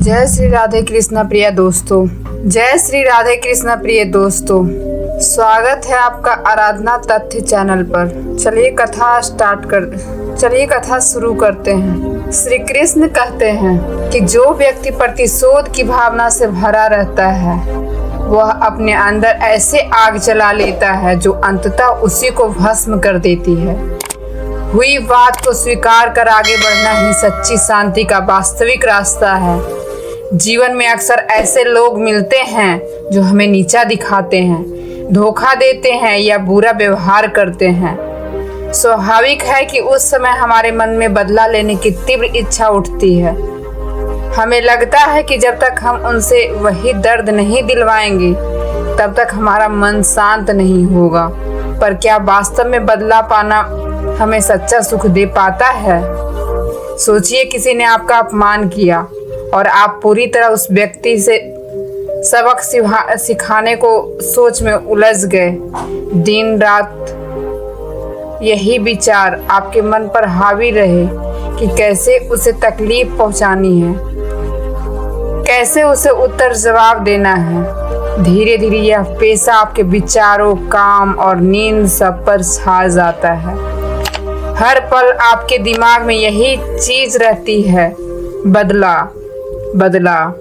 जय श्री राधे कृष्ण प्रिय दोस्तों। जय श्री राधे कृष्ण प्रिय दोस्तों, स्वागत है आपका आराधना तथ्य चैनल पर। चलिए कथा शुरू करते हैं। श्री कृष्ण कहते हैं कि जो व्यक्ति प्रतिशोध की भावना से भरा रहता है वह अपने अंदर ऐसे आग जला लेता है जो अंततः उसी को भस्म कर देती है। हुई बात को स्वीकार कर आगे बढ़ना ही सच्ची शांति का वास्तविक रास्ता है। जीवन में अक्सर ऐसे लोग मिलते हैं जो हमें नीचा दिखाते हैं, धोखा देते हैं या बुरा व्यवहार करते हैं। स्वाभाविक है कि उस समय हमारे मन में बदला लेने की तीव्र इच्छा उठती है। हमें लगता है कि जब तक हम उनसे वही दर्द नहीं दिलवाएंगे तब तक हमारा मन शांत नहीं होगा। पर क्या वास्तव में बदला पाना हमें सच्चा सुख दे पाता है? सोचिए, किसी ने आपका अपमान किया और आप पूरी तरह उस व्यक्ति से सबक सिखाने को सोच में उलझ गए। दिन रात यही विचार आपके मन पर हावी रहे कि कैसे उसे तकलीफ पहुंचानी है, कैसे उसे उत्तर जवाब देना है। धीरे धीरे यह पेशा आपके विचारों, काम और नींद सब पर छा जाता है। हर पल आपके दिमाग में यही चीज रहती है, बदला बदला।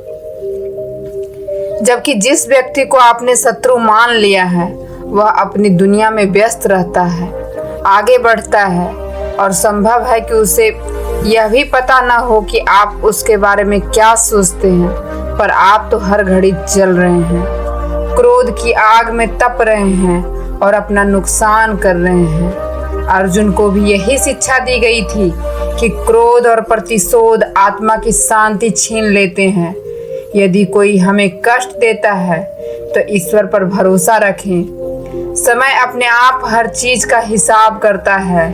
जबकि जिस व्यक्ति को आपने शत्रु मान लिया है वह अपनी दुनिया में व्यस्त रहता है, आगे बढ़ता है और संभव है कि उसे यह भी पता ना हो कि आप उसके बारे में क्या सोचते हैं। पर आप तो हर घड़ी जल रहे हैं, क्रोध की आग में तप रहे हैं और अपना नुकसान कर रहे हैं। अर्जुन को भी यही शिक्षा दी गई थी कि क्रोध और प्रतिशोध आत्मा की शांति छीन लेते हैं। यदि कोई हमें कष्ट देता है तो ईश्वर पर भरोसा रखें। समय अपने आप हर चीज का हिसाब करता है।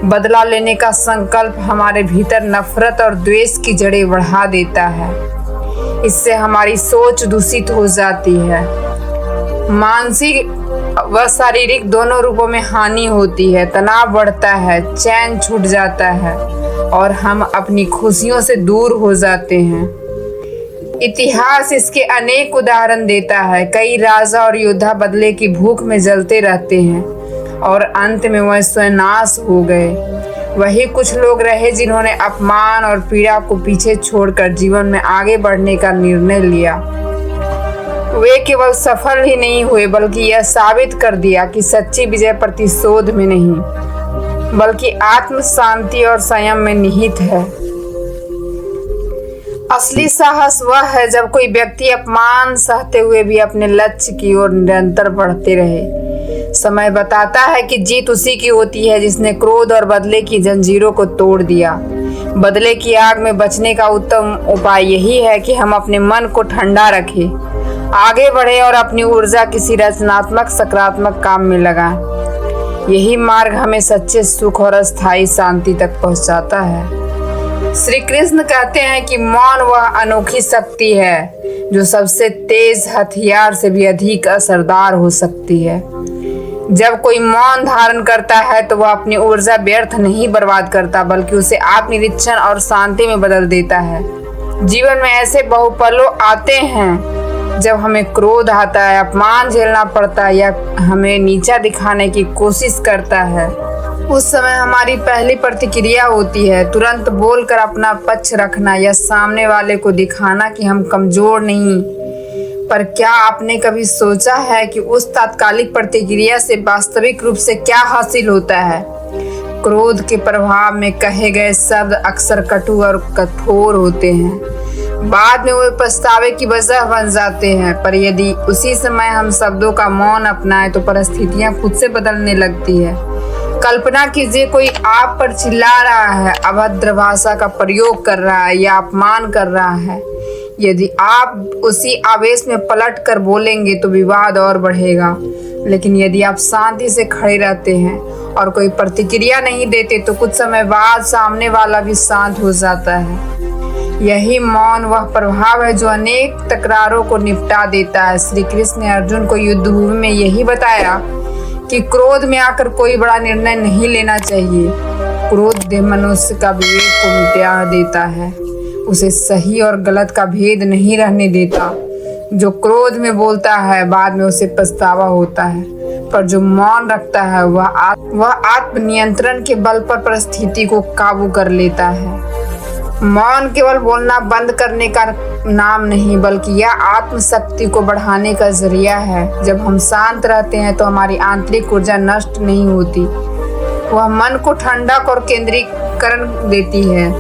बदला लेने का संकल्प हमारे भीतर नफरत और द्वेष की जड़ें बढ़ा देता है। इससे हमारी सोच दूषित हो जाती है। मानसिक व शारीरिक दोनों रूपों में हानि होती है। तनाव बढ़ता है, चैन छूट जाता है और हम अपनी खुशियों से दूर हो जाते हैं। इतिहास इसके अनेक उदाहरण देता है। कई राजा और योद्धा बदले की भूख में जलते रहते हैं और अंत में वह स्वयं नाश हो गए। वही कुछ लोग रहे जिन्होंने अपमान और पीड़ा को पीछे छोड़कर जीवन में आगे बढ़ने का निर्णय लिया। वे केवल सफल ही नहीं हुए बल्कि यह साबित कर दिया कि सच्ची विजय प्रतिशोध में नहीं बल्कि आत्म शांति और संयम में निहित है। असली साहस वह है जब कोई व्यक्ति अपमान सहते हुए भी अपने लक्ष्य की ओर निरंतर बढ़ते रहे। समय बताता है कि जीत उसी की होती है जिसने क्रोध और बदले की जंजीरों को तोड़ दिया। बदले की आग में बचने का उत्तम उपाय यही है कि हम अपने मन को ठंडा रखें, आगे बढ़े और अपनी ऊर्जा किसी रचनात्मक सकारात्मक काम में लगाएं। यही मार्ग हमें सच्चे सुख और अस्थायी शांति तक पहुंचाता है। श्री कृष्ण कहते हैं कि मौन वह अनोखी शक्ति है जो सबसे तेज हथियार से भी अधिक असरदार हो सकती है। जब कोई मौन धारण करता है तो वह अपनी ऊर्जा व्यर्थ नहीं बर्बाद करता बल्कि उसे आत्मनिरीक्षण और शांति में बदल देता है। जीवन में ऐसे बहुपलों आते हैं जब हमें क्रोध आता है, अपमान झेलना पड़ता है या हमें नीचा दिखाने की कोशिश करता है। उस समय हमारी पहली प्रतिक्रिया होती है तुरंत बोलकर अपना पक्ष रखना या सामने वाले को दिखाना कि हम कमजोर नहीं। पर क्या आपने कभी सोचा है कि उस तात्कालिक प्रतिक्रिया से वास्तविक रूप से क्या हासिल होता है? क्रोध के प्रभाव में कहे गए शब्द अक्सर कटु और कठोर होते हैं, बाद में वे पछतावे की वजह बन जाते हैं। पर यदि उसी समय हम शब्दों का मौन अपनाएं तो परिस्थितियां खुद से बदलने लगती है। कल्पना कीजिए, कोई आप पर चिल्ला रहा है, अभद्र भाषा का प्रयोग कर रहा है या अपमान कर रहा है। यदि आप उसी आवेश में पलट कर बोलेंगे तो विवाद और बढ़ेगा। लेकिन यदि आप शांति से खड़े रहते हैं और कोई प्रतिक्रिया नहीं देते तो कुछ समय बाद सामने वाला भी शांत हो जाता है। यही मौन वह प्रभाव है जो अनेक तकरारों को निपटा देता है। श्री कृष्ण ने अर्जुन को युद्ध भूमि में यही बताया कि क्रोध में आकर कोई बड़ा निर्णय नहीं लेना चाहिए। क्रोध मनुष्य का विवेक को मिटा देता है, उसे सही और गलत का भेद नहीं रहने देता। जो क्रोध में बोलता है बाद में उसे पछतावा होता है, पर जो मौन रखता है वह आत्मनियंत्रण के बल पर परिस्थिति को काबू कर लेता है। मौन केवल बोलना बंद करने का नाम नहीं, बल्कि यह आत्मशक्ति को बढ़ाने का जरिया है। जब हम शांत रहते हैं तो हमारी आंतरिक ऊर्जा नष्ट नहीं होती, वह मन को ठंडक और केंद्रीकरण देती है।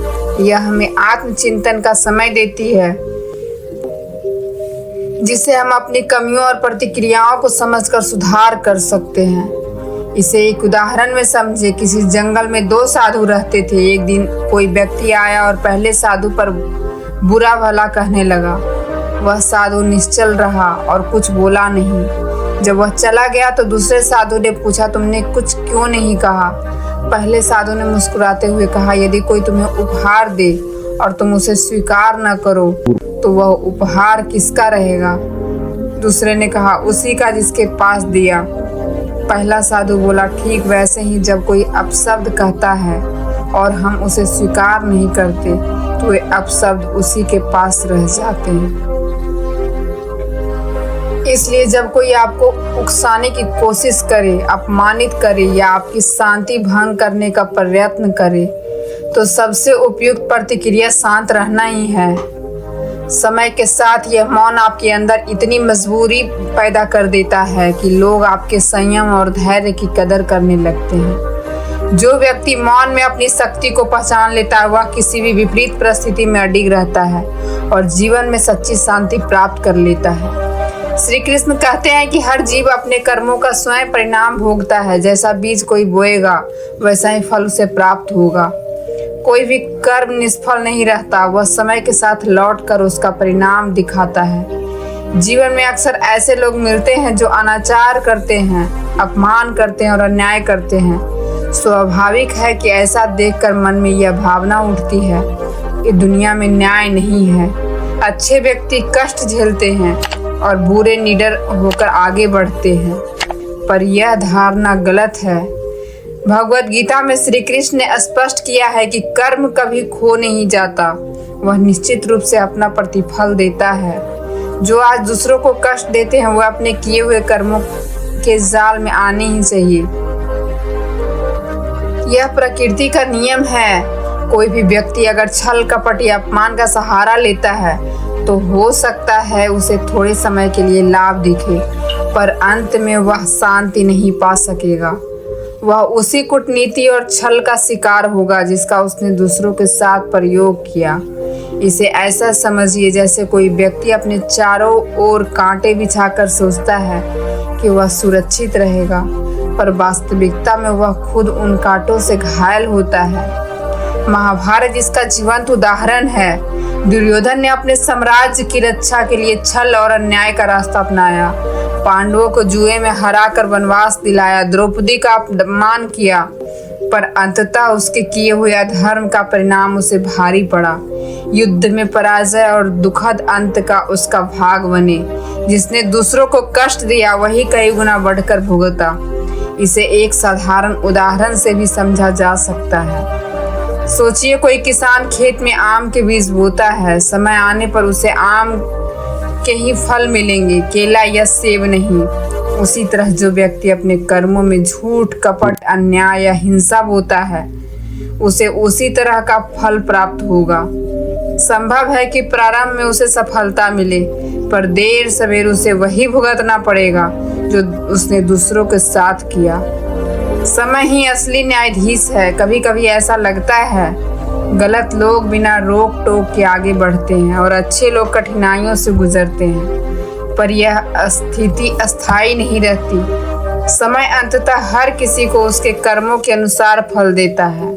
यह हमें आत्मचिंतन का समय देती है, जिससे हम अपनी कमियों और प्रतिक्रियाओं को समझकर सुधार कर सकते हैं। इसे एक उदाहरण में समझे। किसी जंगल में 2 साधु रहते थे। एक दिन कोई व्यक्ति आया और पहले साधु पर बुरा भला कहने लगा। वह साधु निश्चल रहा और कुछ बोला नहीं। जब वह चला गया तो दूसरे साधु ने पूछा, तुमने कुछ क्यों नहीं कहा? पहले साधु ने मुस्कुराते हुए कहा, यदि कोई तुम्हें उपहार दे और तुम उसे स्वीकार न करो तो वह उपहार किसका रहेगा? दूसरे ने कहा, उसी का जिसके पास दिया। पहला साधु बोला, ठीक वैसे ही जब कोई अपशब्द कहता है और हम उसे स्वीकार नहीं करते तो वे अपशब्द उसी के पास रह जाते हैं। इसलिए जब कोई आपको उकसाने की कोशिश करे, अपमानित करे या आपकी शांति भंग करने का प्रयत्न करे तो सबसे उपयुक्त प्रतिक्रिया शांत रहना ही है। समय के साथ यह मौन आपके अंदर इतनी मजबूरी पैदा कर देता है कि लोग आपके संयम और धैर्य की कदर करने लगते हैं। जो व्यक्ति मौन में अपनी शक्ति को पहचान लेता है वह किसी भी विपरीत परिस्थिति में अडिग रहता है और जीवन में सच्ची शांति प्राप्त कर लेता है। श्री कृष्ण कहते हैं कि हर जीव अपने कर्मों का स्वयं परिणाम भोगता है। जैसा बीज कोई बोएगा वैसा ही फल उसे प्राप्त होगा। कोई भी कर्म निष्फल नहीं रहता, वह समय के साथ लौटकर उसका परिणाम दिखाता है। जीवन में अक्सर ऐसे लोग मिलते हैं जो अनाचार करते हैं, अपमान करते हैं और अन्याय करते हैं। स्वाभाविक है कि ऐसा देखकर मन में यह भावना उठती है कि दुनिया में न्याय नहीं है। अच्छे व्यक्ति कष्ट झेलते हैं और बुरे निडर होकर आगे बढ़ते हैं, पर यह धारणा गलत है। भगवद गीता में श्री कृष्ण ने स्पष्ट किया है कि कर्म कभी खो नहीं जाता, वह निश्चित रूप से अपना प्रतिफल देता है। जो आज दूसरों को कष्ट देते हैं वह अपने किए हुए कर्मों के जाल में आने ही चाहिए। यह प्रकृति का नियम है। कोई भी व्यक्ति अगर छल कपट या अपमान का सहारा लेता है तो हो सकता है उसे थोड़े समय के लिए लाभ दिखे, पर अंत में वह शांति नहीं पा सकेगा। वह उसी कूटनीति और छल का शिकार होगा जिसका उसने दूसरों के साथ प्रयोग किया। इसे ऐसा समझिए जैसे कोई व्यक्ति अपने चारों ओर कांटे बिछाकर सोचता है कि वह सुरक्षित रहेगा, पर वास्तविकता में वह खुद उन कांटों से घायल होता है। महाभारत इसका जीवंत उदाहरण है। दुर्योधन ने अपने साम्राज्य की रक्षा के लिए छल और अन्याय का रास्ता अपनाया। पांडवों को जुए में हराकर वनवास दिलाया, द्रौपदी का अपमान किया, पर अंततः उसके किए हुए अधर्म का परिणाम उसे भारी पड़ा। युद्ध में पराजय और दुखद अंत का उसका भाग बने। जिसने दूसरों को कष्ट दिया वही कई गुना बढ़कर भुगता। इसे एक साधारण उदाहरण से भी समझा जा सकता है। सोचिए, कोई किसान खेत में आम के बीज बोता है। समय आने पर उसे आम के ही फल मिलेंगे, केला या सेब नहीं। उसी तरह जो व्यक्ति अपने कर्मों में झूठ, कपट, अन्याय या हिंसा बोता है उसे उसी तरह का फल प्राप्त होगा। संभव है कि प्रारंभ में उसे सफलता मिले, पर देर सवेर उसे वही भुगतना पड़ेगा जो उसने दूसरों के साथ किया। समय ही असली न्यायाधीश है। कभी कभी ऐसा लगता है गलत लोग बिना रोक टोक के आगे बढ़ते हैं और अच्छे लोग कठिनाइयों से गुजरते हैं, पर यह स्थिति अस्थायी नहीं रहती। समय अंततः हर किसी को उसके कर्मों के अनुसार फल देता है।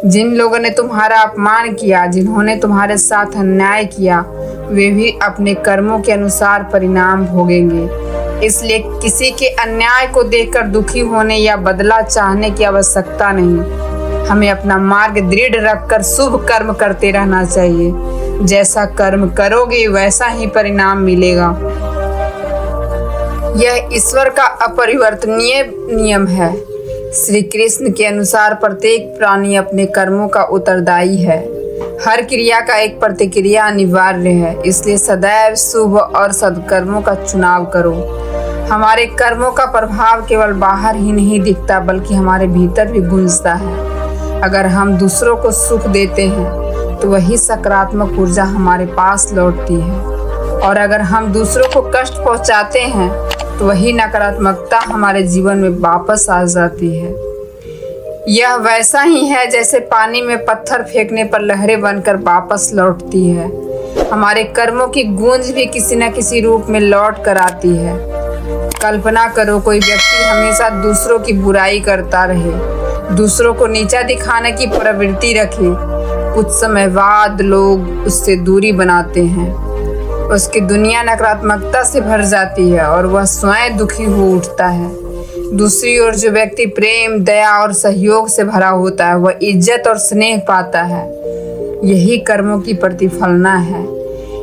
जिन लोगों ने तुम्हारा अपमान किया, जिन्होंने तुम्हारे साथ अन्याय किया, वे भी अपने कर्मों के अनुसार परिणाम भोगेंगे। इसलिए किसी के अन्याय को देखकर दुखी होने या बदला चाहने की आवश्यकता नहीं। हमें अपना मार्ग दृढ़ रखकर शुभ कर्म करते रहना चाहिए। जैसा कर्म करोगे वैसा ही परिणाम मिलेगा। यह ईश्वर का अपरिवर्तनीय नियम है। श्री कृष्ण के अनुसार प्रत्येक प्राणी अपने कर्मों का उत्तरदायी है। हर क्रिया का एक प्रतिक्रिया अनिवार्य है, इसलिए सदैव शुभ और सद्कर्मों का चुनाव करो। हमारे कर्मों का प्रभाव केवल बाहर ही नहीं दिखता बल्कि हमारे भीतर भी गूंजता है। अगर हम दूसरों को सुख देते हैं तो वही सकारात्मक ऊर्जा हमारे पास लौटती है, और अगर हम दूसरों को कष्ट पहुंचाते हैं तो वही नकारात्मकता हमारे जीवन में वापस आ जाती है। यह वैसा ही है जैसे पानी में पत्थर फेंकने पर लहरें बनकर वापस लौटती है। हमारे कर्मों की गूंज भी किसी न किसी रूप में लौट कर आती है। कल्पना करो, कोई व्यक्ति हमेशा दूसरों की बुराई करता रहे, दूसरों को नीचा दिखाने की प्रवृत्ति रखे। कुछ समय बाद लोग उससे दूरी बनाते हैं, उसकी दुनिया नकारात्मकता से भर जाती है और वह स्वयं दुखी हो उठता है। दूसरी ओर जो व्यक्ति प्रेम, दया और सहयोग से भरा होता है वह इज्जत और स्नेह पाता है। यही कर्मों की प्रतिफलना है।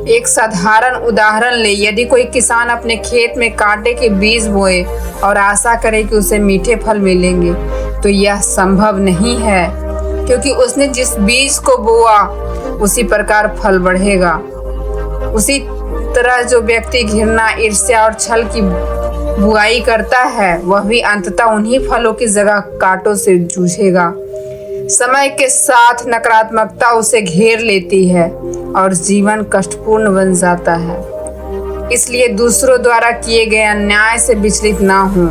एक साधारण उदाहरण ले, यदि कोई किसान अपने खेत में कांटे के बीज बोए और आशा करे कि उसे मीठे फल मिलेंगे तो यह संभव नहीं है, क्योंकि उसने जिस बीज को बोआ उसी प्रकार फल बढ़ेगा। उसी तरह जो व्यक्ति घृणा, ईर्ष्या और छल की बुआई करता है वह भी अंततः उन्हीं फलों की जगह कांटों से जूझेगा। समय के साथ नकारात्मकता उसे घेर लेती है और जीवन कष्टपूर्ण बन जाता है। इसलिए दूसरों द्वारा किए गए अन्याय से विचलित ना हो,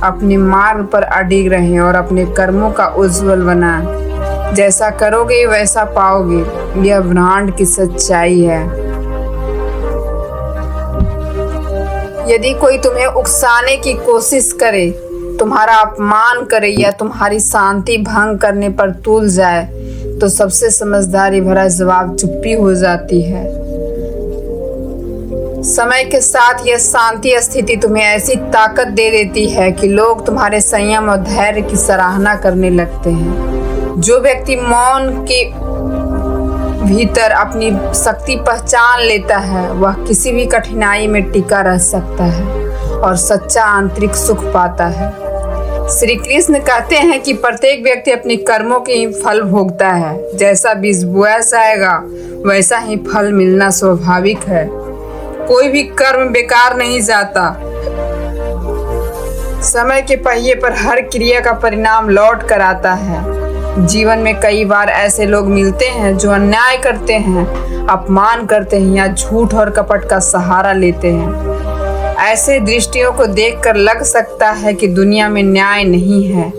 अपने मार्ग पर अडिग रहें और अपने कर्मों का उज्जवल बनाएं। जैसा करोगे वैसा पाओगे, यह ब्रह्मांड की सच्चाई है। यदि कोई तुम्हें उकसाने की कोशिश करे, तुम्हारा अपमान करे या तुम्हारी शांति भंग करने पर तुल जाए तो सबसे समझदारी भरा जवाब चुप्पी हो जाती है। समय के साथ यह शांति स्थिति तुम्हें ऐसी ताकत दे देती है कि लोग तुम्हारे संयम और धैर्य की सराहना करने लगते हैं। जो व्यक्ति मौन के भीतर अपनी शक्ति पहचान लेता है वह किसी भी कठिनाई में टिका रह सकता है और सच्चा आंतरिक सुख पाता है। श्री कृष्ण कहते हैं कि प्रत्येक व्यक्ति अपने कर्मों के ही फल भोगता है। जैसा बीज बोया जाएगा वैसा ही फल मिलना स्वाभाविक है। कोई भी कर्म बेकार नहीं जाता। समय के पहिए पर हर क्रिया का परिणाम लौट कर आता है। जीवन में कई बार ऐसे लोग मिलते हैं जो अन्याय करते हैं, अपमान करते हैं या झूठ और कपट का सहारा लेते हैं। ऐसे दृष्टियों को देखकर लग सकता है कि दुनिया में न्याय नहीं है।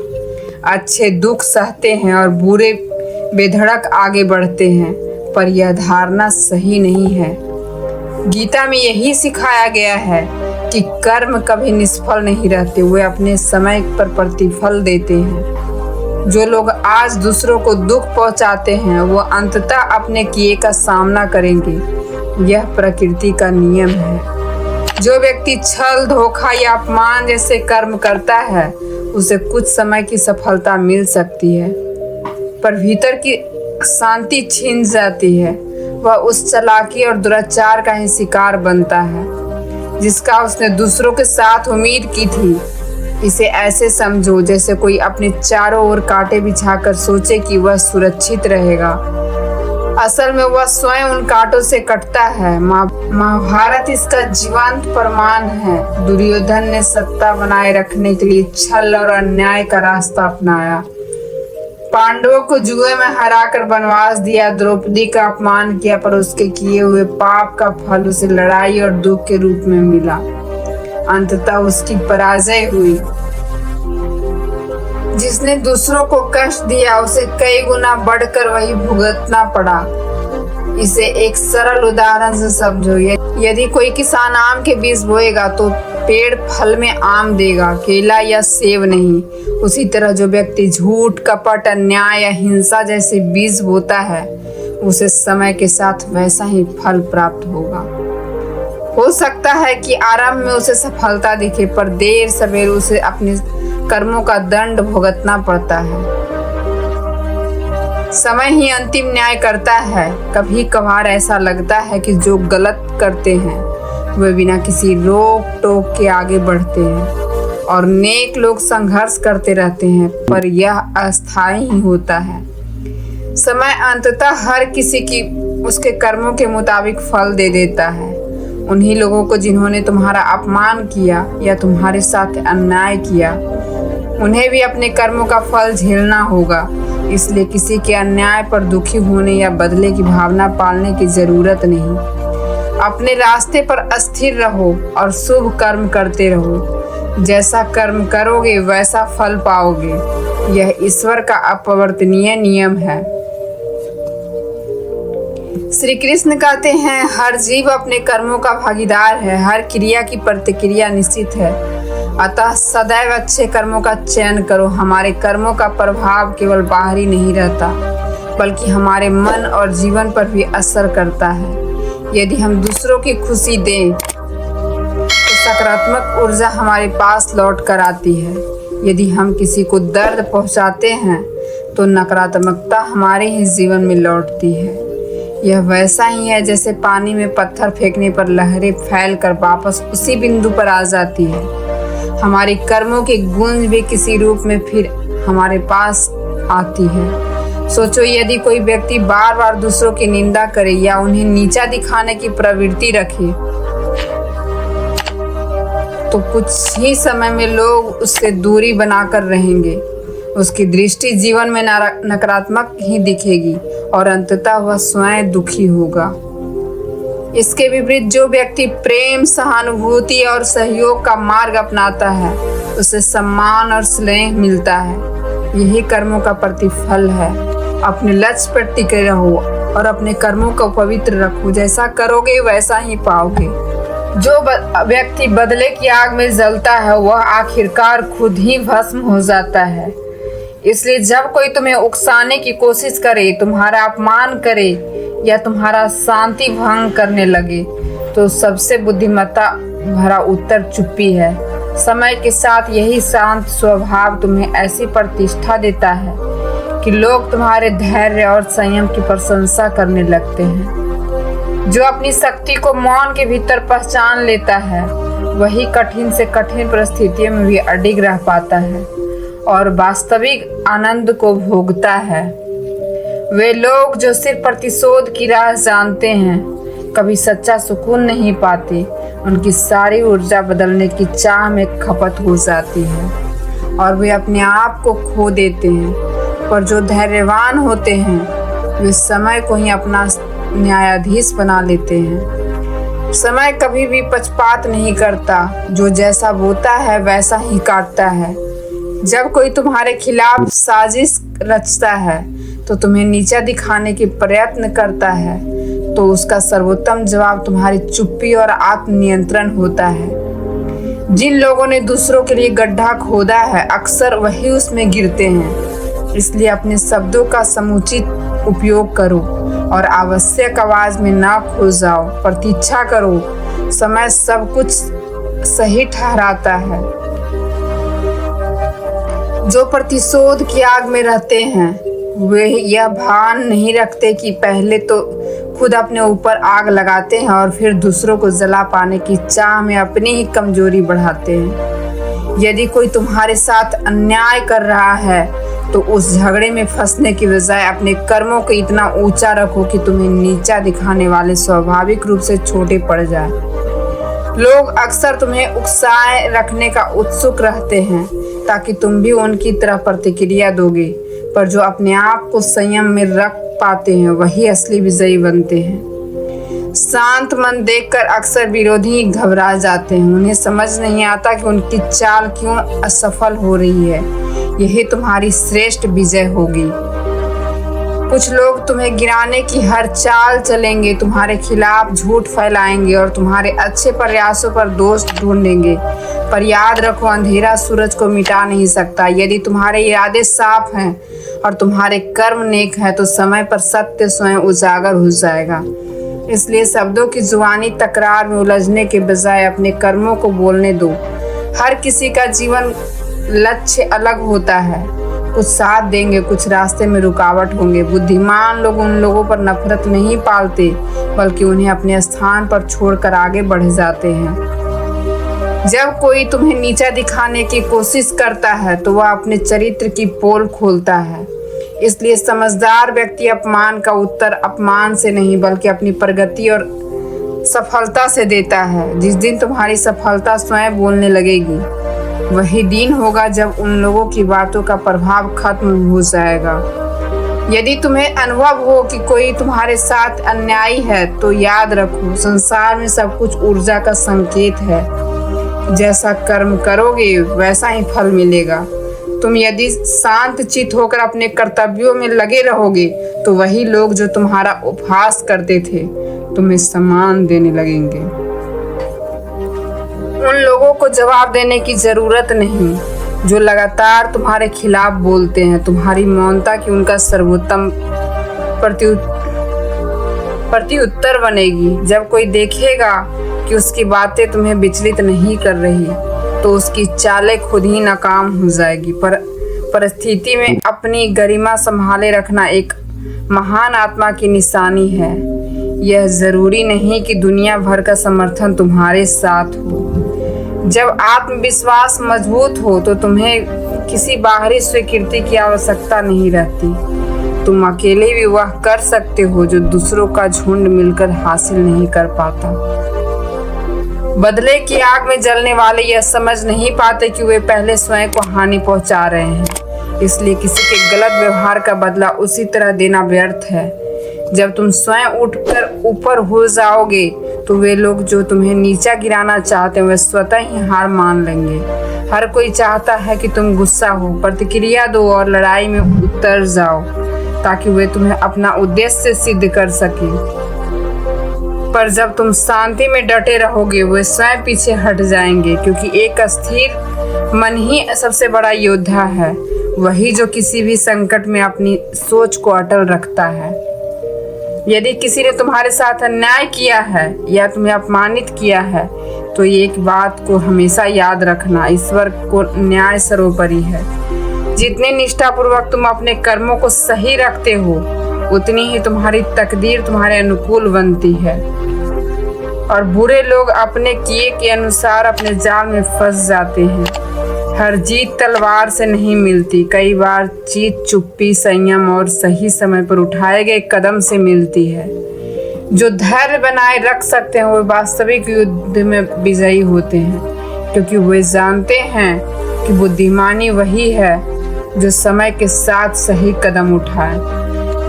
अच्छे दुख सहते हैं और बुरे बेधड़क आगे बढ़ते हैं, पर यह धारणा सही नहीं है। गीता में यही सिखाया गया है कि कर्म कभी निष्फल नहीं रहते, वे अपने समय पर प्रतिफल देते हैं। जो लोग आज दूसरों को दुख पहुंचाते हैं वो अंततः अपने किए का सामना करेंगे। यह प्रकृति का नियम है। जो व्यक्ति छल, धोखा या अपमान जैसे कर्म करता है उसे कुछ समय की सफलता मिल सकती है, पर भीतर की शांति छीन जाती है। वह उस चालाकी और दुराचार का ही शिकार बनता है जिसका उसने दूसरों के साथ उम्मीद की थी। इसे ऐसे समझो जैसे कोई अपने चारों ओर कांटे बिछाकर सोचे कि वह सुरक्षित रहेगा। असल में वह स्वयं उन कांटों से कटता है। महाभारत इसका जीवंत प्रमाण है। दुर्योधन ने सत्ता बनाए रखने के लिए छल और अन्याय का रास्ता अपनाया। पांडवों को जुए में हराकर वनवास दिया, द्रौपदी का अपमान किया, पर उसके किए हुए पाप का फल उसे लड़ाई और दुख के रूप में मिला। अंततः उसकी पराजय हुई। जिसने दूसरों को कष्ट दिया उसे कई गुना बढ़कर वही भुगतना पड़ा। इसे एक सरल उदाहरण से समझो। यदि कोई किसान आम के बीज बोएगा तो पेड़ फल में आम देगा, केला या सेब नहीं। उसी तरह जो व्यक्ति झूठ, कपट, अन्याय या हिंसा जैसे बीज बोता है उसे समय के साथ वैसा ही फल प्राप्त होगा। हो सकता है कि आरंभ में उसे सफलता दिखे, पर देर सवेर उसे अपने कर्मों का दंड भुगतना पड़ता है। समय ही अंतिम न्याय करता है। कभी कभार ऐसा लगता है कि जो गलत करते हैं वे बिना किसी रोक टोक के आगे बढ़ते हैं और नेक लोग संघर्ष करते रहते हैं, पर यह अस्थायी ही होता है। समय अंततः हर किसी की उसके कर्मों के मुताबिक फल दे देता है। उन्हीं लोगों को जिन्होंने तुम्हारा अपमान किया या तुम्हारे साथ अन्याय किया, उन्हें भी अपने कर्मों का फल झेलना होगा। इसलिए किसी के अन्याय पर दुखी होने या बदले की भावना पालने की जरूरत नहीं। अपने रास्ते पर अस्थिर रहो और शुभ कर्म करते रहो। जैसा कर्म करोगे वैसा फल पाओगे। यह ईश्वर का अपरिवर्तनीय नियम है। श्री कृष्ण कहते हैं, हर जीव अपने कर्मों का भागीदार है। हर क्रिया की प्रतिक्रिया निश्चित है। अतः सदैव अच्छे कर्मों का चयन करो। हमारे कर्मों का प्रभाव केवल बाहरी नहीं रहता, बल्कि हमारे मन और जीवन पर भी असर करता है। यदि हम दूसरों की खुशी दें तो सकारात्मक ऊर्जा हमारे पास लौट कर आती है। यदि हम किसी को दर्द पहुंचाते हैं तो नकारात्मकता हमारे ही जीवन में लौटती है। यह वैसा ही है जैसे पानी में पत्थर फेंकने पर लहरें फैलकर वापस उसी बिंदु पर आ जाती है। हमारे कर्मों की गूंज भी किसी रूप में फिर हमारे पास आती है। सोचो, यदि कोई व्यक्ति बार बार दूसरों की निंदा करे या उन्हें नीचा दिखाने की प्रवृत्ति रखे तो कुछ ही समय में लोग उससे दूरी बनाकर रहेंगे। उसकी दृष्टि जीवन में नकारात्मक ही दिखेगी और अंततः वह स्वयं दुखी होगा। इसके विपरीत जो व्यक्ति प्रेम, सहानुभूति और सहयोग का मार्ग अपनाता है, उसे सम्मान और स्नेह मिलता है। यही कर्मों का प्रतिफल है। अपने लक्ष्य पर टिके रहो और अपने कर्मों को पवित्र रखो। जैसा करोगे वैसा ही पाओगे। जो व्यक्ति बदले की आग में जलता है वह आखिरकार खुद ही भस्म हो जाता है। इसलिए जब कोई तुम्हें उकसाने की कोशिश करे, तुम्हारा अपमान करे या तुम्हारा शांति भंग करने लगे, तो सबसे बुद्धिमत्ता भरा उत्तर चुप्पी है। समय के साथ यही शांत स्वभाव तुम्हें ऐसी प्रतिष्ठा देता है कि लोग तुम्हारे धैर्य और संयम की प्रशंसा करने लगते हैं। जो अपनी शक्ति को मौन के भीतर पहचान लेता है, वही कठिन से कठिन परिस्थितियों में भी अडिग रह पाता है और वास्तविक आनंद को भोगता है। वे लोग जो सिर्फ प्रतिशोध की राह जानते हैं, कभी सच्चा सुकून नहीं पाते। उनकी सारी ऊर्जा बदलने की चाह में खपत हो जाती है और वे अपने आप को खो देते हैं। पर जो धैर्यवान होते हैं, वे समय को ही अपना न्यायाधीश बना लेते हैं। समय कभी भी पक्षपात नहीं करता। जो जैसा बोता है वैसा ही काटता है। जब कोई तुम्हारे खिलाफ साजिश रचता है तो तुम्हें नीचा दिखाने की प्रयत्न करता है, तो उसका सर्वोत्तम जवाब तुम्हारी चुप्पी और आत्मनियंत्रण होता है। जिन लोगों ने दूसरों के लिए गड्ढा खोदा है, अक्सर वही उसमें गिरते हैं। इसलिए अपने शब्दों का समुचित उपयोग करो और आवश्यक आवाज में ना खो जाओ। प्रतीक्षा करो, समय सब कुछ सही ठहराता है। जो प्रतिशोध की आग में रहते हैं, वे यह भान नहीं रखते कि पहले तो खुद अपने ऊपर आग लगाते हैं और फिर दूसरों को जला पाने की चाह में अपनी ही कमजोरी बढ़ाते हैं। यदि कोई तुम्हारे साथ अन्याय कर रहा है तो उस झगड़े में फंसने की बजाय अपने कर्मों को इतना ऊंचा रखो कि तुम्हें नीचा दिखाने वाले स्वाभाविक रूप से छोटे पड़ जाए। लोग अक्सर तुम्हें उकसाए रखने का उत्सुक रहते हैं ताकि तुम भी उनकी तरह प्रतिक्रिया दोगे, पर जो अपने आप को संयम में रख पाते हैं वही असली विजयी बनते हैं। शांत मन देखकर अक्सर विरोधी घबरा जाते हैं। उन्हें समझ नहीं आता कि उनकी चाल क्यों असफल हो रही है। यही तुम्हारी श्रेष्ठ विजय होगी। कुछ लोग तुम्हें गिराने की हर चाल चलेंगे, तुम्हारे खिलाफ झूठ फैलाएंगे और तुम्हारे अच्छे प्रयासों पर दोष ढूंढेंगे। पर याद रखो, अंधेरा सूरज को मिटा नहीं सकता। यदि तुम्हारे इरादे साफ हैं और तुम्हारे कर्म नेक हैं तो समय पर सत्य स्वयं उजागर हो जाएगा। इसलिए शब्दों की जुबानी तकरार में उलझने के बजाय अपने कर्मों को बोलने दो। हर किसी का जीवन लक्ष्य अलग होता है। कुछ साथ देंगे, कुछ रास्ते में रुकावट होंगे। बुद्धिमान लोग उन लोगों पर नफरत नहीं पालते, बल्कि उन्हें अपने स्थान पर छोड़कर आगे बढ़ जाते हैं। जब कोई तुम्हें नीचा दिखाने की कोशिश करता है तो वह अपने चरित्र की पोल खोलता है। इसलिए समझदार व्यक्ति अपमान का उत्तर अपमान से नहीं बल्कि अपनी प्रगति और सफलता से देता है। जिस दिन तुम्हारी सफलता स्वयं बोलने लगेगी वही दिन होगा जब उन लोगों की बातों का प्रभाव खत्म हो जाएगा। यदि तुम्हें अनुभव हो कि कोई तुम्हारे साथ अन्यायी है तो याद रखो, संसार में सब कुछ ऊर्जा का संकेत है। जैसा कर्म करोगे वैसा ही फल मिलेगा। तुम यदि शांत चित्त होकर अपने कर्तव्यों में लगे रहोगे तो वही लोग जो तुम्हारा उपहास करते थे तुम्हें सम्मान देने लगेंगे। उन लोगों को जवाब देने की जरूरत नहीं जो लगातार तुम्हारे खिलाफ बोलते हैं। तुम्हारी मौनता की उनका सर्वोत्तम प्रत्युत्तर बनेगी। जब कोई देखेगा कि उसकी बातें तुम्हें विचलित नहीं कर रही तो उसकी चालें खुद ही नाकाम हो जाएगी। पर परिस्थिति में अपनी गरिमा संभाले रखना एक महान आत्मा की निशानी है। यह जरूरी नहीं कि दुनिया भर का समर्थन तुम्हारे साथ हो। जब आत्मविश्वास मजबूत हो तो तुम्हें किसी बाहरी स्वीकृति की आवश्यकता नहीं रहती। तुम अकेले भी वह कर सकते हो जो दूसरों का झुंड मिलकर हासिल नहीं कर पाता। बदले की आग में जलने वाले यह समझ नहीं पाते कि वे पहले स्वयं को हानि पहुंचा रहे हैं। इसलिए किसी के गलत व्यवहार का बदला उसी तरह देना व्यर्थ है। जब तुम स्वयं उठकर ऊपर हो जाओगे तो वे लोग जो तुम्हें नीचा गिराना चाहते हैं वे स्वतः ही हार मान लेंगे। हर कोई चाहता है कि तुम गुस्सा हो, प्रतिक्रिया दो और लड़ाई में उतर जाओ ताकि वे तुम्हें अपना उद्देश्य सिद्ध कर सके। पर जब तुम शांति में डटे रहोगे वे स्वयं पीछे हट जाएंगे, क्योंकि एक स्थिर मन ही सबसे बड़ा योद्धा है। वही जो किसी भी संकट में अपनी सोच को अटल रखता है। यदि किसी ने तुम्हारे साथ अन्याय किया है या तुम्हें अपमानित किया है तो एक बात को हमेशा याद रखना, ईश्वर को न्याय सर्वोपरि है। जितने निष्ठापूर्वक तुम अपने कर्मों को सही रखते हो उतनी ही तुम्हारी तकदीर तुम्हारे अनुकूल बनती है। और बुरे लोग अपने किए के अनुसार अपने जाल में फंस जाते हैं। हर जीत तलवार से नहीं मिलती, कई बार जीत चुप्पी, संयम और सही समय पर उठाए गए कदम से मिलती है। जो धैर्य बनाए रख सकते हैं वे वास्तविक युद्ध में विजयी होते हैं, क्योंकि वे जानते हैं कि बुद्धिमानी वही है जो समय के साथ सही कदम उठाए।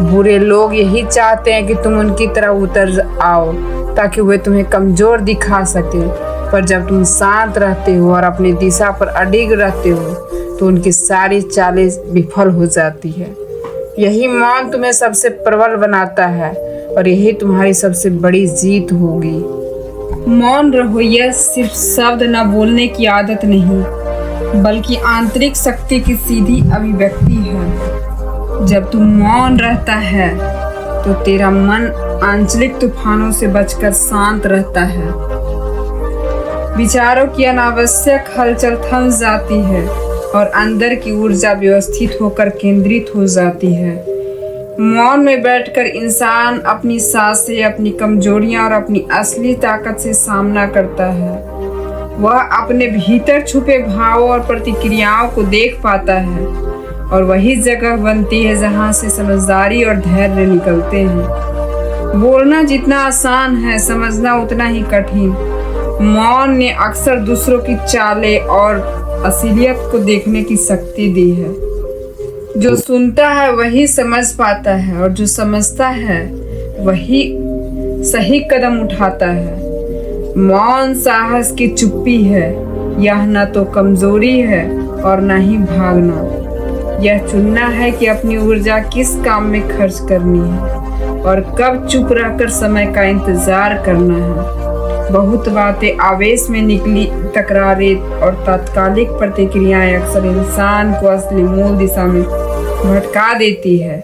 बुरे लोग यही चाहते हैं कि तुम उनकी तरह उतर आओ ताकि वे तुम्हें कमजोर दिखा सके। पर जब तुम शांत रहते हो और अपनी दिशा पर अडिग रहते हो तो उनकी सारी चालें विफल हो जाती है। यही मौन तुम्हें सबसे प्रबल बनाता है और यही तुम्हारी सबसे बड़ी जीत होगी। मौन रहो यह सिर्फ शब्द न बोलने की आदत नहीं बल्कि आंतरिक शक्ति की सीधी अभिव्यक्ति है। जब तुम मौन रहता है तो तेरा मन आंचलिक तूफानों से बचकर शांत रहता है। विचारों की अनावश्यक हलचल थम जाती है और अंदर की ऊर्जा व्यवस्थित होकर केंद्रित हो जाती है। मौन में बैठकर इंसान अपनी सांसें, अपनी कमजोरियां और अपनी असली ताकत से सामना करता है। वह अपने भीतर छुपे भावों और प्रतिक्रियाओं को देख पाता है और वही जगह बनती है जहां से समझदारी और धैर्य निकलते हैं। बोलना जितना आसान है समझना उतना ही कठिन। मौन ने अक्सर दूसरों की चालें और असलियत को देखने की शक्ति दी है। जो सुनता है वही समझ पाता है और जो समझता है वही सही कदम उठाता है। मौन साहस की चुप्पी है। यह न तो कमजोरी है और न ही भागना। यह चुनना है कि अपनी ऊर्जा किस काम में खर्च करनी है और कब चुप रहकर समय का इंतजार करना है। बहुत बातें आवेश में निकली तकरारें और तात्कालिक प्रतिक्रियाएं अक्सर इंसान को असली मूल दिशा में भटका देती है।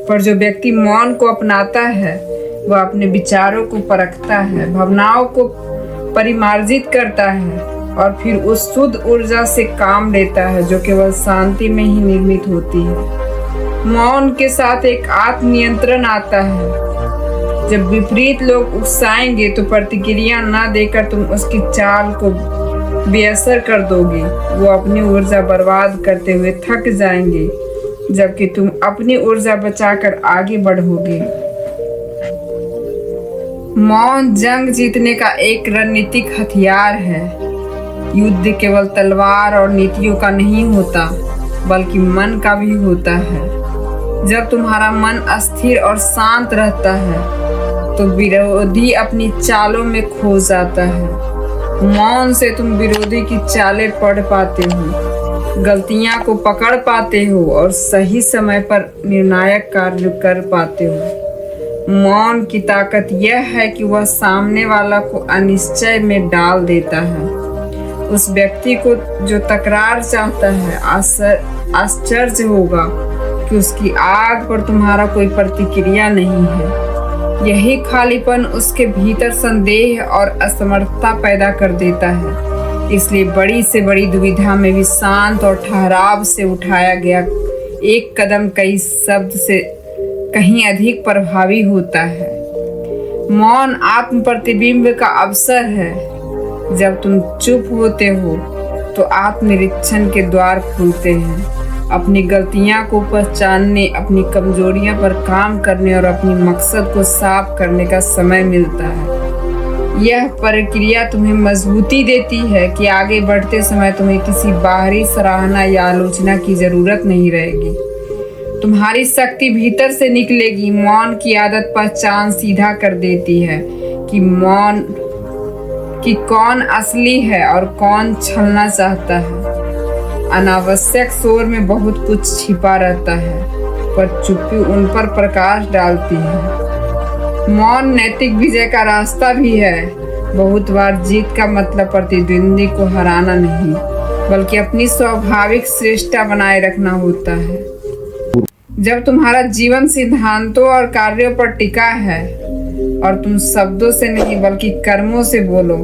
पर जो व्यक्ति मौन को अपनाता है वह अपने विचारों को परखता है, भावनाओं को परिमार्जित करता है और फिर उस शुद्ध ऊर्जा से काम लेता है जो केवल शांति में ही निर्मित होती है। मौन के साथ एक आत्मनियंत्रण आता है। जब विपरीत लोग उकसाएंगे तो प्रतिक्रिया न देकर तुम उसकी चाल को बेअसर कर दोगे। वो अपनी ऊर्जा बर्बाद करते हुए थक जाएंगे जबकि तुम अपनी ऊर्जा बचाकर आगे बढ़ोगे। मौन जंग जीतने का एक रणनीतिक हथियार है। युद्ध केवल तलवार और नीतियों का नहीं होता, बल्कि मन का भी होता है। जब तुम्हारा मन अस्थिर और शांत रहता है तो विरोधी अपनी चालों में खो जाता है। मौन से तुम विरोधी की चालें पढ़ पाते हो, गलतियां को पकड़ पाते हो और सही समय पर निर्णायक कार्य कर पाते हो। मौन की ताकत यह है कि वह सामने वाला को अनिश्चय में डाल देता है। उस व्यक्ति को जो तकरार चाहता है आश्चर्य होगा कि उसकी आग पर तुम्हारा कोई प्रतिक्रिया नहीं है। यही खालीपन उसके भीतर संदेह और असमर्थता पैदा कर देता है। इसलिए बड़ी से बड़ी दुविधा में भी शांत और ठहराव से उठाया गया एक कदम कई शब्द से कहीं अधिक प्रभावी होता है। मौन आत्म प्रतिबिंब का अवसर है। जब तुम चुप होते हो तो आत्मनिरीक्षण के द्वार खुलते हैं। अपनी गलतियां को पहचानने, अपनी कमजोरियां पर काम करने और अपनी मकसद को साफ करने का समय मिलता है। यह प्रक्रिया तुम्हें मजबूती देती है कि आगे बढ़ते समय तुम्हें किसी बाहरी सराहना या आलोचना की जरूरत नहीं रहेगी। तुम्हारी शक्ति भीतर से निकलेगी। मौन की आदत पहचान सीधा कर देती है कि कौन असली है और कौन छलना चाहता है। अनावश्यक शोर में बहुत कुछ छिपा रहता है, पर चुप्पी उन पर प्रकाश डालती है। मौन नैतिक विजय का रास्ता भी है। बहुत बार जीत का मतलब प्रतिद्वंदी को हराना नहीं, बल्कि अपनी स्वाभाविक श्रेष्ठता बनाए रखना होता है। जब तुम्हारा जीवन सिद्धांतों और कार्यों पर टिका है और तुम शब्दों से नहीं बल्कि कर्मों से बोलो,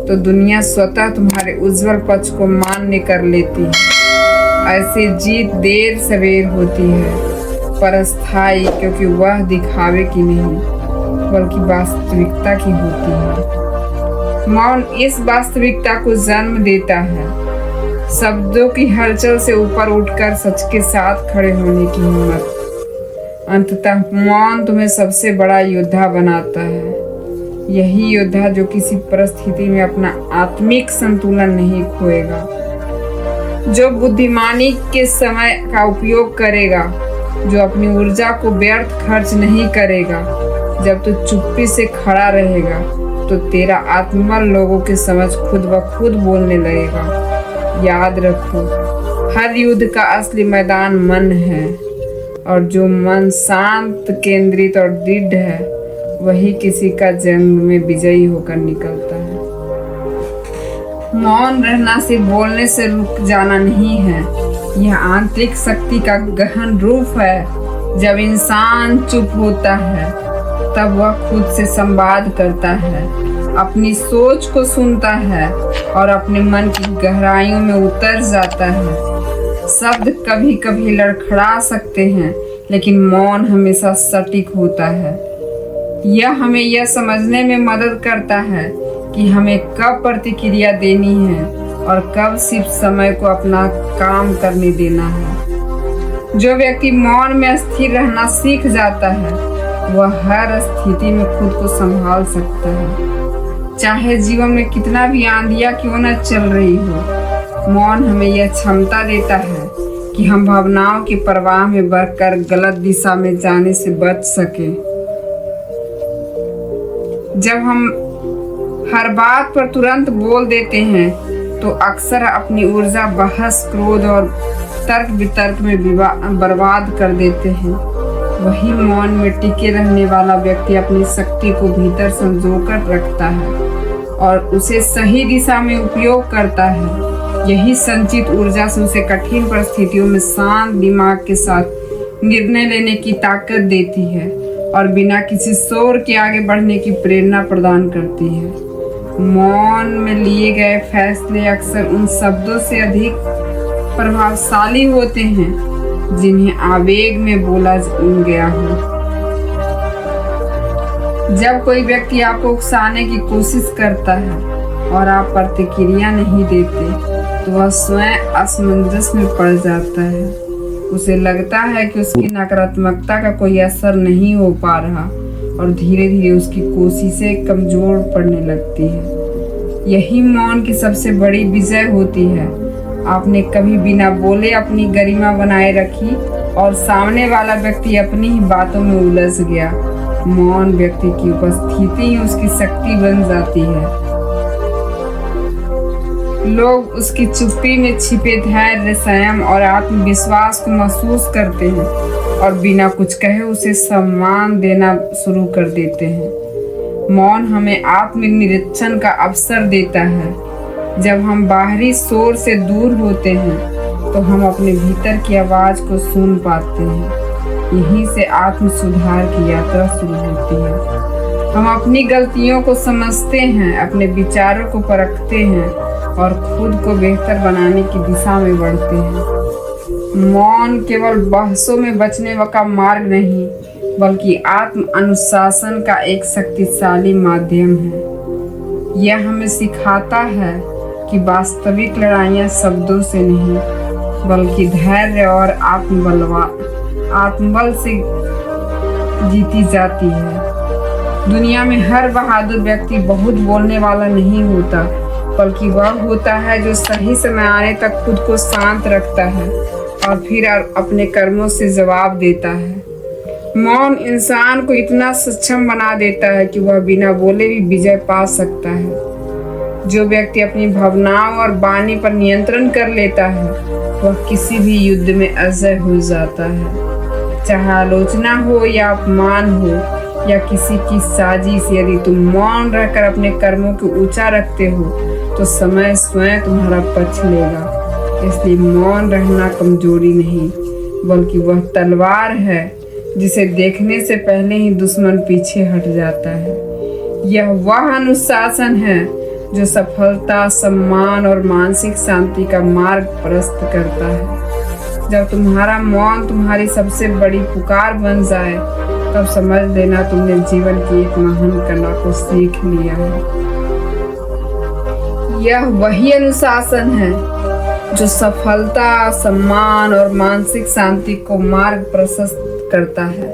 तो दुनिया स्वतः तुम्हारे उज्जवल पक्ष को मान्य कर लेती है। ऐसी जीत देर सवेर होती है, पर अस्थायी, क्योंकि वह दिखावे की नहीं बल्कि वास्तविकता की होती है। मौन इस वास्तविकता को जन्म देता है। शब्दों की हलचल से ऊपर उठकर सच के साथ खड़े होने की हिम्मत। अंततः मौन तुम्हें सबसे बड़ा योद्धा बनाता है। यही योद्धा जो किसी परिस्थिति में अपना आत्मिक संतुलन नहीं खोएगा, जो बुद्धिमानी के समय का उपयोग करेगा, जो अपनी ऊर्जा को व्यर्थ खर्च नहीं करेगा। जब तू चुप्पी से खड़ा रहेगा तो तेरा आत्मबल लोगों के समझ खुद ब खुद बोलने लगेगा। याद रखो, हर युद्ध का असली मैदान मन है, और जो मन शांत, केंद्रित और दृढ़ है, वही किसी का जंग में विजयी होकर निकलता है। मौन रहना से बोलने से रुक जाना नहीं है, यह आंतरिक शक्ति का गहन रूप है। जब इंसान चुप होता है तब वह खुद से संवाद करता है, अपनी सोच को सुनता है और अपने मन की गहराइयों में उतर जाता है। शब्द कभी कभी लड़खड़ा सकते हैं, लेकिन मौन हमेशा सटीक होता है। यह हमें यह समझने में मदद करता है कि हमें कब प्रतिक्रिया देनी है और कब सिर्फ समय को अपना काम करने देना है। जो व्यक्ति मौन में स्थिर रहना सीख जाता है, वह हर स्थिति में खुद को संभाल सकता है, चाहे जीवन में कितना भी आंधियां क्यों न चल रही हो। मौन हमें यह क्षमता देता है कि हम भावनाओं की प्रवाह में बहकर गलत दिशा में जाने से बच सके। जब हम हर बात पर तुरंत बोल देते हैं तो अक्सर अपनी ऊर्जा बहस, क्रोध और तर्क वितर्क में बर्बाद कर देते हैं। वही मौन में टिके रहने वाला व्यक्ति अपनी शक्ति को भीतर संजोकर रखता है और उसे सही दिशा में उपयोग करता है। यही संचित ऊर्जा से उसे कठिन परिस्थितियों में शांत दिमाग के साथ निर्णय लेने की ताकत देती है और बिना किसी शोर के आगे बढ़ने की प्रेरणा प्रदान करती है। मौन में लिए गए फैसले अक्सर उन शब्दों से अधिक प्रभावशाली होते हैं जिन्हें आवेग में बोला गया हो। जब कोई व्यक्ति आपको उकसाने की कोशिश करता है और आप प्रतिक्रिया नहीं देते, तो वह स्वयं असमंजस में पड़ जाता है। उसे लगता है कि उसकी नकारात्मकता का कोई असर नहीं हो पा रहा और धीरे धीरे उसकी कोशिशें कमजोर पड़ने लगती है। यही मौन की सबसे बड़ी विजय होती है। आपने कभी बिना बोले अपनी गरिमा बनाए रखी और सामने वाला व्यक्ति अपनी ही बातों में उलझ गया। मौन व्यक्ति की उपस्थिति ही उसकी शक्ति बन जाती है। लोग उसकी चुप्पी में छिपे धैर्य, संयम और आत्मविश्वास को महसूस करते हैं और बिना कुछ कहे उसे सम्मान देना शुरू कर देते हैं। मौन हमें आत्मनिरीक्षण का अवसर देता है। जब हम बाहरी शोर से दूर होते हैं तो हम अपने भीतर की आवाज को सुन पाते हैं। यहीं से आत्म सुधार की यात्रा शुरू होती है। हम अपनी गलतियों को समझते हैं, अपने विचारों को परखते हैं और खुद को बेहतर बनाने की दिशा में बढ़ते हैं। मौन केवल बहसों में बचने का मार्ग नहीं, बल्कि आत्म अनुशासन का एक शक्तिशाली माध्यम है। यह हमें सिखाता है कि वास्तविक लड़ाइयाँ शब्दों से नहीं, बल्कि धैर्य और आत्मबल से जीती जाती है। दुनिया में हर बहादुर व्यक्ति बहुत बोलने वाला नहीं होता, बल्कि वह होता है जो सही समय आने तक खुद को शांत रखता है और फिर अपने कर्मों से जवाब देता है। मौन इंसान को इतना सक्षम बना देता है कि वह बिना बोले भी विजय पा सकता है। जो व्यक्ति अपनी भावनाओं और वाणी पर नियंत्रण कर लेता है, वह किसी भी युद्ध में अजय हो जाता है। चाहे आलोचना हो या अपमान हो या किसी की साजिश, यदि तुम मौन रहकर अपने कर्मों को ऊंचा रखते हो तो समय स्वयं तुम्हारा पक्ष लेगा। इसलिए मौन रहना कमजोरी नहीं, बल्कि वह तलवार है जिसे देखने से पहले ही दुश्मन पीछे हट जाता है। यह वह अनुशासन है जो सफलता, सम्मान और मानसिक शांति का मार्ग प्रशस्त करता है। जब तुम्हारा मौन तुम्हारी सबसे बड़ी पुकार बन जाए, तब समझ लेना तुमने जीवन की एक महान कला को सीख लिया है। यह वही अनुशासन है जो सफलता, सम्मान और मानसिक शांति को मार्ग प्रशस्त करता है।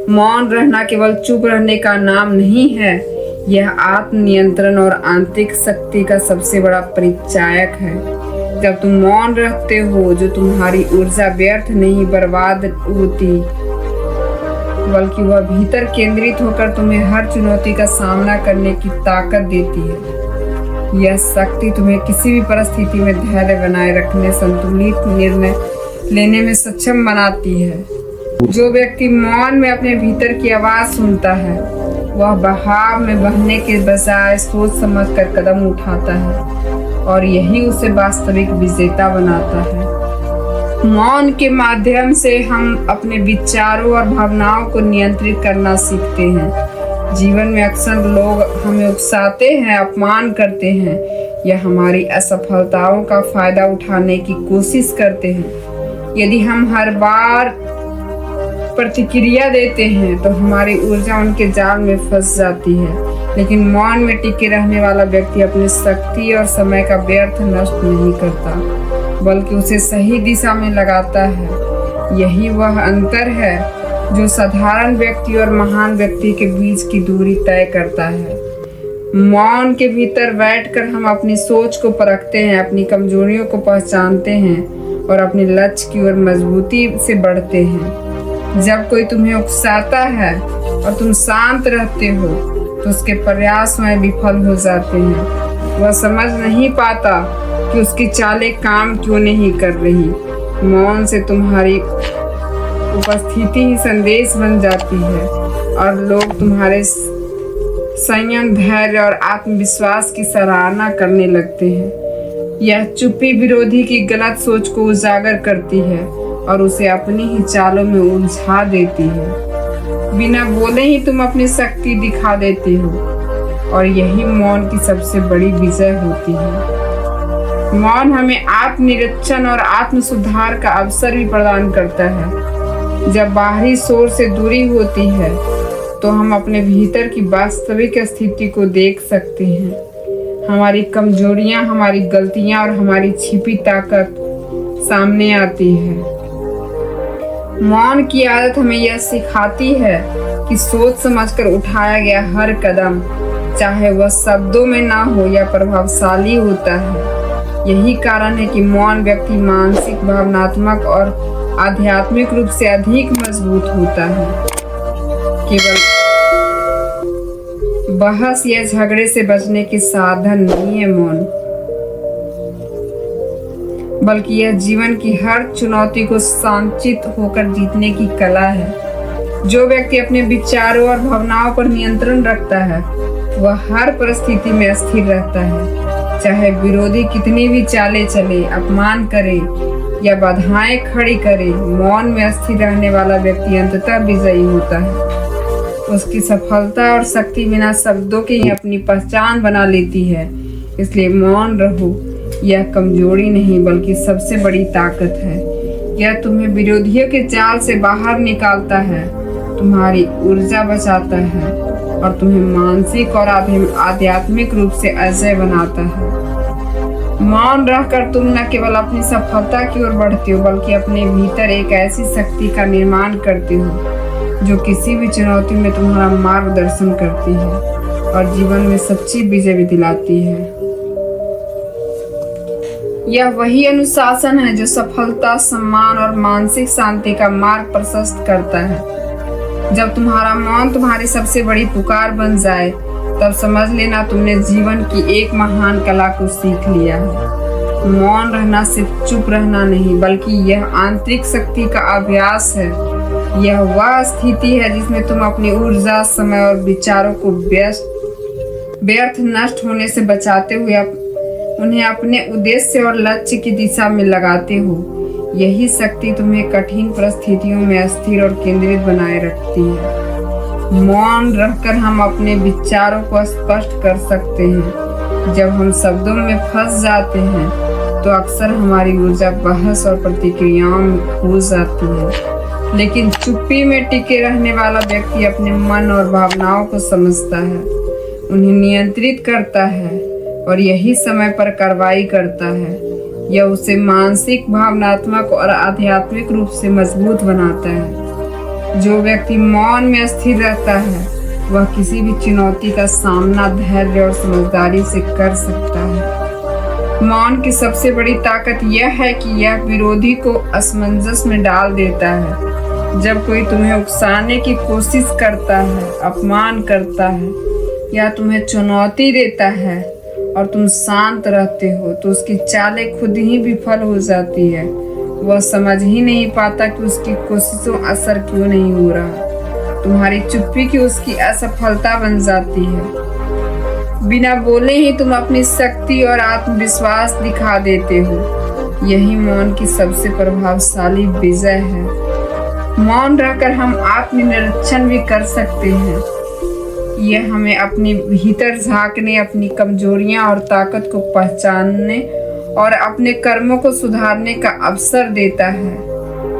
मौन रहना केवल चुप रहने का नाम नहीं है, यह आत्मनियंत्रण और आंतरिक शक्ति का सबसे बड़ा परिचायक है। जब तुम मौन रहते हो, जो तुम्हारी ऊर्जा व्यर्थ नहीं बर्बाद होती, बल्कि वह भीतर केंद्रित होकर तुम्हें हर चुनौती का सामना करने की ताकत देती है। यह शक्ति तुम्हें किसी भी परिस्थिति में धैर्य बनाए रखने, संतुलित निर्णय लेने में सक्षम बनाती है। जो व्यक्ति मौन में अपने भीतर की आवाज सुनता है, वह बहाव में बहने के बजाय सोच समझकर कदम उठाता है और यही उसे वास्तविक विजेता बनाता है। मौन के माध्यम से हम अपने विचारों और भावनाओं को नियंत्रित करना सीखते हैं। जीवन में अक्सर लोग हमें उकसाते हैं, अपमान करते हैं या हमारी असफलताओं का फायदा उठाने की कोशिश करते हैं। यदि हम हर बार प्रतिक्रिया देते हैं तो हमारी ऊर्जा उनके जाल में फंस जाती है। लेकिन मौन में टिके रहने वाला व्यक्ति अपनी शक्ति और समय का व्यर्थ नष्ट नहीं करता, बल्कि उसे सही दिशा में लगाता है। यही वह अंतर है जो साधारण व्यक्ति और महान व्यक्ति के बीच की दूरी तय करता है। मौन के भीतर बैठकर हम अपनी सोच को परखते हैं, अपनी कमजोरियों को पहचानते हैं और अपने लक्ष्य की ओर मजबूती से बढ़ते हैं। जब कोई तुम्हें उकसाता है और तुम शांत रहते हो, तो उसके प्रयास में विफल हो जाते हैं। वह समझ नहीं पाता कि उसकी चालें काम क्यों नहीं कर रही। मौन से तुम्हारी उपस्थिति ही संदेश बन जाती है और लोग तुम्हारे संयम, धैर्य और आत्मविश्वास की सराहना करने लगते हैं। यह चुप्पी विरोधी की गलत सोच को उजागर करती है और उसे अपनी ही चालों में उलझा देती है। बिना बोले ही तुम अपनी शक्ति दिखा देते हो और यही मौन की सबसे बड़ी विजय होती है। मौन हमें आत्मनिरीक्षण और आत्म सुधार का अवसर भी प्रदान करता है। जब बाहरी शोर से दूरी होती है तो हम अपने भीतर की वास्तविक स्थिति को देख सकते हैं। हमारी कमजोरियां, हमारी गलतियां और हमारी छिपी ताकत सामने आती है। मौन की आदत हमें यह सिखाती है कि सोच समझकर उठाया गया हर कदम, चाहे वह शब्दों में ना हो या प्रभावशाली होता है। यही कारण है कि मौन व्यक्ति मानसिक, भावनात्मक और आध्यात्मिक रूप से अधिक मजबूत होता है। केवल बहस या झगड़े से बचने के साधन नहीं है मौन, बल्कि यह जीवन की हर चुनौती को शांतचित्त होकर जीतने की कला है। जो व्यक्ति अपने विचारों और भावनाओं पर नियंत्रण रखता है वह हर परिस्थिति में स्थिर रहता है। चाहे विरोधी कितनी भी चालें चले, अपमान करे या बाधाएं खड़ी करे, मौन में स्थिर रहने वाला व्यक्ति अंततः विजयी होता है। उसकी सफलता और शक्ति बिना शब्दों के ही अपनी पहचान बना लेती है। इसलिए मौन रहो, यह कमजोरी नहीं बल्कि सबसे बड़ी ताकत है। यह तुम्हें विरोधियों के जाल से बाहर निकालता है, तुम्हारी ऊर्जा बचाता है और तुम्हें मानसिक और आध्यात्मिक रूप से अजय बनाता है। मौन रहकर तुम न केवल अपनी सफलता की ओर बढ़ते हो बल्कि अपने भीतर एक ऐसी शक्ति का निर्माण करते हो जो किसी भी चुनौती में तुम्हारा मार्गदर्शन करती है और जीवन में सच्ची विजय भी दिलाती है। यह वही अनुशासन है जो सफलता, सम्मान और मानसिक शांति का मार्ग प्रशस्त करता है। जब तुम्हारा मौन तुम्हारी सबसे बड़ी पुकार बन जाए तब समझ लेना तुमने जीवन की एक महान कला को सीख लिया है। मौन रहना सिर्फ चुप रहना नहीं बल्कि यह आंतरिक शक्ति का अभ्यास है। यह वह स्थिति है जिसमें तुम अपनी ऊर्जा, समय और विचारों को व्यर्थ नष्ट होने से बचाते हुए उन्हें अपने उद्देश्य और लक्ष्य की दिशा में लगाते हो। यही शक्ति तुम्हें कठिन परिस्थितियों में स्थिर और केंद्रित बनाए रखती है। मौन रहकर हम अपने विचारों को स्पष्ट कर सकते हैं। जब हम शब्दों में फंस जाते हैं तो अक्सर हमारी ऊर्जा बहस और प्रतिक्रियाओं में खो जाती है। लेकिन चुप्पी में टिके रहने वाला व्यक्ति अपने मन और भावनाओं को समझता है, उन्हें नियंत्रित करता है और यही समय पर कार्रवाई करता है। यह उसे मानसिक, भावनात्मक और आध्यात्मिक रूप से मजबूत बनाता है। जो व्यक्ति मौन में स्थिर रहता है वह किसी भी चुनौती का सामना धैर्य और समझदारी से कर सकता है। मौन की सबसे बड़ी ताकत यह है कि यह विरोधी को असमंजस में डाल देता है। जब कोई तुम्हें उकसाने की कोशिश करता है, अपमान करता है या तुम्हें चुनौती देता है और तुम शांत रहते हो तो उसकी चालें खुद ही विफल हो जाती है। वह समझ ही नहीं पाता कि उसकी कोशिशों असर क्यों नहीं हो रहा। तुम्हारी चुप्पी की उसकी असफलता बन जाती है। बिना बोले ही तुम अपनी शक्ति और आत्मविश्वास दिखा देते हो। यही मौन की सबसे प्रभावशाली विजय है। मौन रहकर हम आत्मनिरीक्षण भी कर सकते हैं। यह हमें अपने भीतर झांकने, अपनी कमजोरियां और ताकत को पहचानने और अपने कर्मों को सुधारने का अवसर देता है।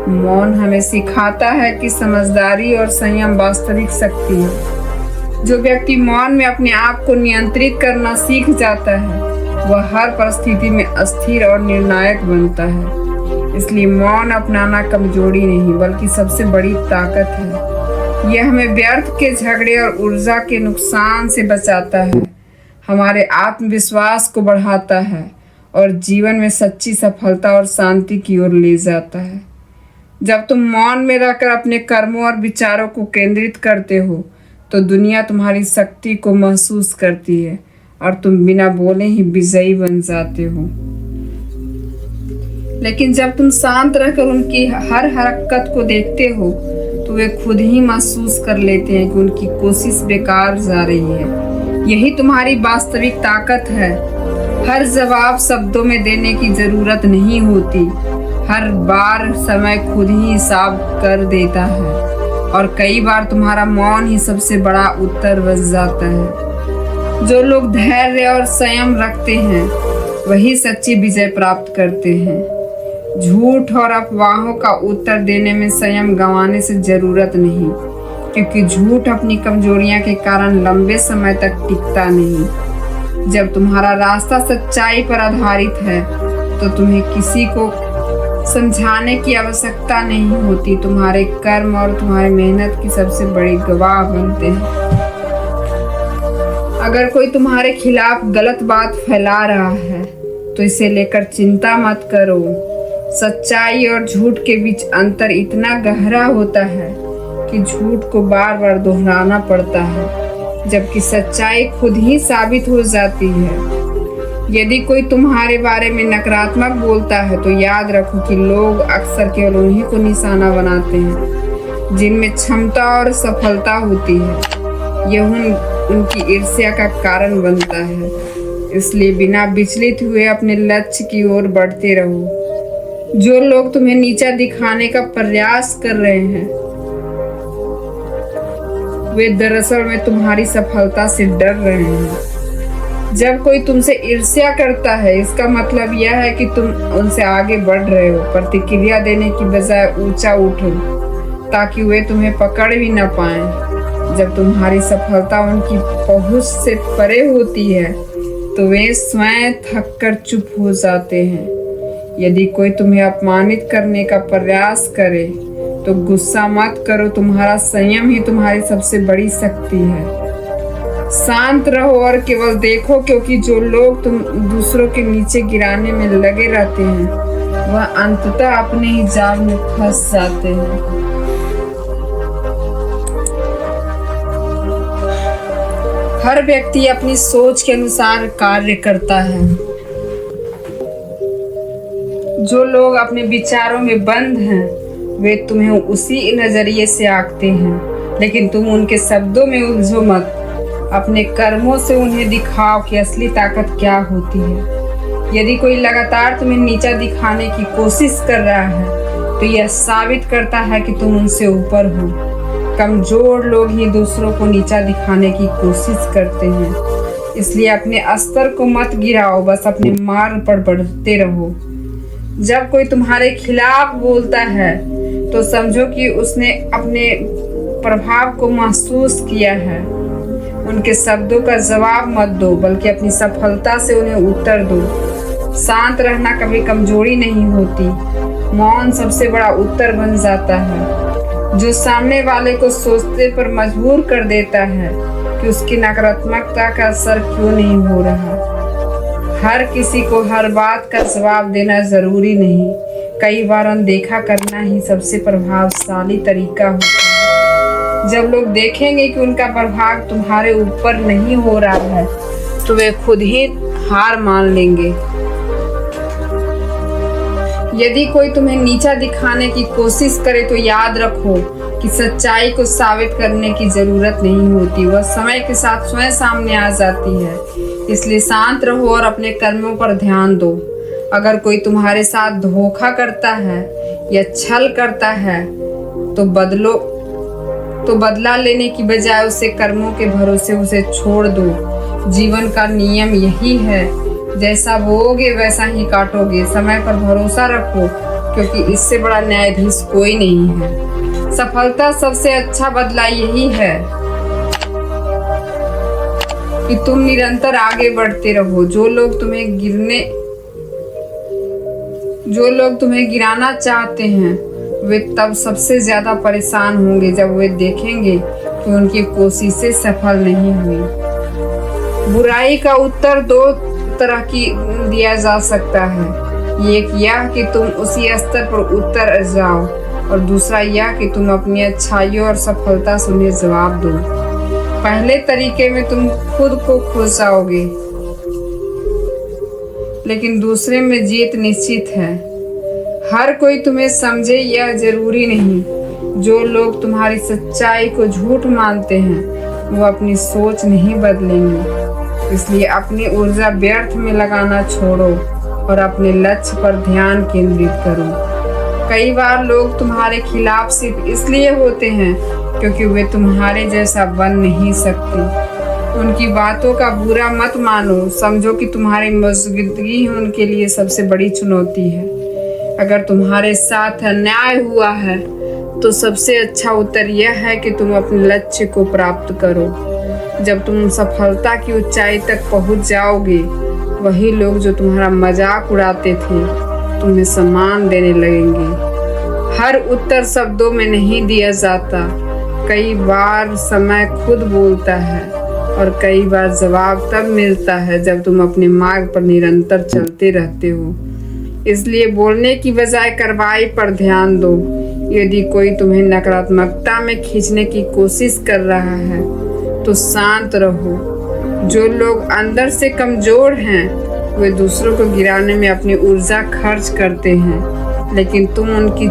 मौन हमें सिखाता है कि समझदारी और संयम वास्तविक शक्ति है। जो व्यक्ति मौन में अपने आप को नियंत्रित करना सीख जाता है वह हर परिस्थिति में स्थिर और निर्णायक बनता है। इसलिए मौन अपनाना कमजोरी नहीं बल्कि सबसे बड़ी ताकत है। यह हमें व्यर्थ के झगड़े और ऊर्जा के नुकसान से बचाता है, हमारे आत्मविश्वास को बढ़ाता है और जीवन में सच्ची सफलता और शांति की ओर ले जाता है। जब तुम मौन में रहकर अपने कर्मों और विचारों को केंद्रित करते हो तो दुनिया तुम्हारी शक्ति को महसूस करती है और तुम बिना बोले ही विजयी बन जाते हो। लेकिन जब तुम शांत रहकर उनकी हर हरकत को देखते हो तो वे खुद ही महसूस कर लेते हैं कि उनकी कोशिश बेकार जा रही है। यही तुम्हारी वास्तविक ताकत है। हर जवाब शब्दों में देने की जरूरत नहीं होती। हर बार समय खुद ही हिसाब कर देता है और कई बार तुम्हारा मौन ही सबसे बड़ा उत्तर बन जाता है। जो लोग धैर्य और संयम रखते हैं वही सच्ची विजय प्राप्त करते हैं। झूठ और अफवाहों का उत्तर देने में संयम गंवाने से जरूरत नहीं, क्योंकि झूठ अपनी कमजोरियां के कारण लंबे समय तक टिकता नहीं। जब तुम्हारा रास्ता सच्चाई पर आधारित है तो तुम्हें किसी को समझाने की आवश्यकता नहीं होती, तुम्हारे कर्म और तुम्हारी मेहनत की सबसे बड़ी गवाह बनते हैं। अगर कोई तुम्हारे खिलाफ गलत बात फैला रहा है तो इसे लेकर चिंता मत करो। सच्चाई और झूठ के बीच अंतर इतना गहरा होता है कि झूठ को बार बार दोहराना पड़ता है, जबकि सच्चाई खुद ही साबित हो जाती है। यदि कोई तुम्हारे बारे में नकारात्मक बोलता है तो याद रखो कि लोग अक्सर केवल उन्हीं को निशाना बनाते हैं जिनमें क्षमता और सफलता होती है। यह उनकी ईर्ष्या का कारण बनता है। इसलिए बिना विचलित हुए अपने लक्ष्य की ओर बढ़ते रहो। जो लोग तुम्हें नीचा दिखाने का प्रयास कर रहे हैं वे दरअसल में तुम्हारी सफलता से डर रहे हैं। जब कोई तुमसे ईर्ष्या करता है इसका मतलब यह है कि तुम उनसे आगे बढ़ रहे हो। प्रतिक्रिया देने की बजाय ऊंचा उठो ताकि वे तुम्हें पकड़ भी न पाएं। जब तुम्हारी सफलता उनकी पहुंच से परे होती है तो वे स्वयं थककर चुप हो जाते हैं। यदि कोई तुम्हें अपमानित करने का प्रयास करे तो गुस्सा मत करो। तुम्हारा संयम ही तुम्हारी सबसे बड़ी शक्ति है। शांत रहो और केवल देखो, क्योंकि जो लोग तुम दूसरों के नीचे गिराने में लगे रहते हैं वह अंततः अपने ही जाल में फंस जाते हैं। हर व्यक्ति अपनी सोच के अनुसार कार्य करता है। जो लोग अपने विचारों में बंद हैं वे तुम्हें उसी नजरिए से आंकते हैं, लेकिन तुम उनके शब्दों में उलझो मत। अपने कर्मों से उन्हें दिखाओ कि असली ताकत क्या होती है। यदि कोई लगातार तुम्हें नीचा दिखाने की कोशिश कर रहा है तो यह साबित करता है कि तुम उनसे ऊपर हो। कमजोर लोग ही दूसरों को नीचा दिखाने की कोशिश करते हैं। इसलिए अपने स्तर को मत गिराओ, बस अपने मार्ग पर बढ़ते रहो। जब कोई तुम्हारे खिलाफ बोलता है तो समझो कि उसने अपने प्रभाव को महसूस किया है। उनके शब्दों का जवाब मत दो, बल्कि अपनी सफलता से उन्हें उत्तर दो। शांत रहना कभी कमजोरी नहीं होती, मौन सबसे बड़ा उत्तर बन जाता है, जो सामने वाले को सोचने पर मजबूर कर देता है कि उसकी नकारात्मकता का असर क्यों नहीं हो रहा। हर किसी को हर बात का जवाब देना जरूरी नहीं। कई बार अनदेखा करना ही सबसे प्रभावशाली तरीका होता है। जब लोग देखेंगे कि उनका प्रभाव तुम्हारे ऊपर नहीं हो रहा है तो वे खुद ही हार मान लेंगे। यदि कोई तुम्हें नीचा दिखाने की कोशिश करे तो याद रखो कि सच्चाई को साबित करने की जरूरत नहीं होती, वह समय के साथ स्वयं सामने आ जाती है। इसलिए शांत रहो और अपने कर्मों पर ध्यान दो। अगर कोई तुम्हारे साथ धोखा करता है या छल करता है तो बदला लेने की बजाय उसे कर्मों के भरोसे उसे छोड़ दो। जीवन का नियम यही है, जैसा बोओगे वैसा ही काटोगे। समय पर भरोसा रखो, क्योंकि इससे बड़ा न्यायाधीश कोई नहीं है। सफलता सबसे अच्छा बदला यही है कि तुम निरंतर आगे बढ़ते रहो। जो लोग तुम्हें गिराना चाहते हैं वे तब सबसे ज्यादा परेशान होंगे जब वे देखेंगे कि उनकी कोशिशें सफल नहीं हुई। बुराई का उत्तर दो तरह की दिया जा सकता है। एक यह कि तुम उसी स्तर पर उतर जाओ, और दूसरा यह कि तुम अपनी अच्छाइयों और सफलता से उन्हें जवाब दो। पहले तरीके में तुम खुद को खो जाओगे, लेकिन दूसरे में जीत निश्चित है। हर कोई तुम्हें समझे यह जरूरी नहीं। जो लोग तुम्हारी सच्चाई को झूठ मानते हैं वो अपनी सोच नहीं बदलेंगे। इसलिए अपनी ऊर्जा व्यर्थ में लगाना छोड़ो और अपने लक्ष्य पर ध्यान केंद्रित करो। कई बार लोग तुम्हारे खिलाफ सिर्फ इसलिए होते हैं क्योंकि वे तुम्हारे जैसा बन नहीं सकते। उनकी बातों का बुरा मत मानो, समझो कि तुम्हारी मौजूदगी ही उनके लिए सबसे बड़ी चुनौती है। अगर तुम्हारे साथ अन्याय हुआ है तो सबसे अच्छा उत्तर यह है कि तुम अपने लक्ष्य को प्राप्त करो। जब तुम सफलता की ऊंचाई तक पहुंच जाओगे, वही लोग जो तुम्हारा मजाक उड़ाते थे तुम्हें सम्मान देने लगेंगे। हर उत्तर शब्दों में नहीं दिया जाता, कई बार समय खुद बोलता है और कई बार जवाब तब मिलता है जब तुम अपने मार्ग पर निरंतर चलते रहते हो। इसलिए बोलने की बजाय कार्रवाई पर ध्यान दो। यदि कोई तुम्हें नकारात्मकता में खींचने की कोशिश कर रहा है तो शांत रहो। जो लोग अंदर से कमजोर हैं वे दूसरों को गिराने में अपनी ऊर्जा खर्च करते हैं, लेकिन तुम उनकी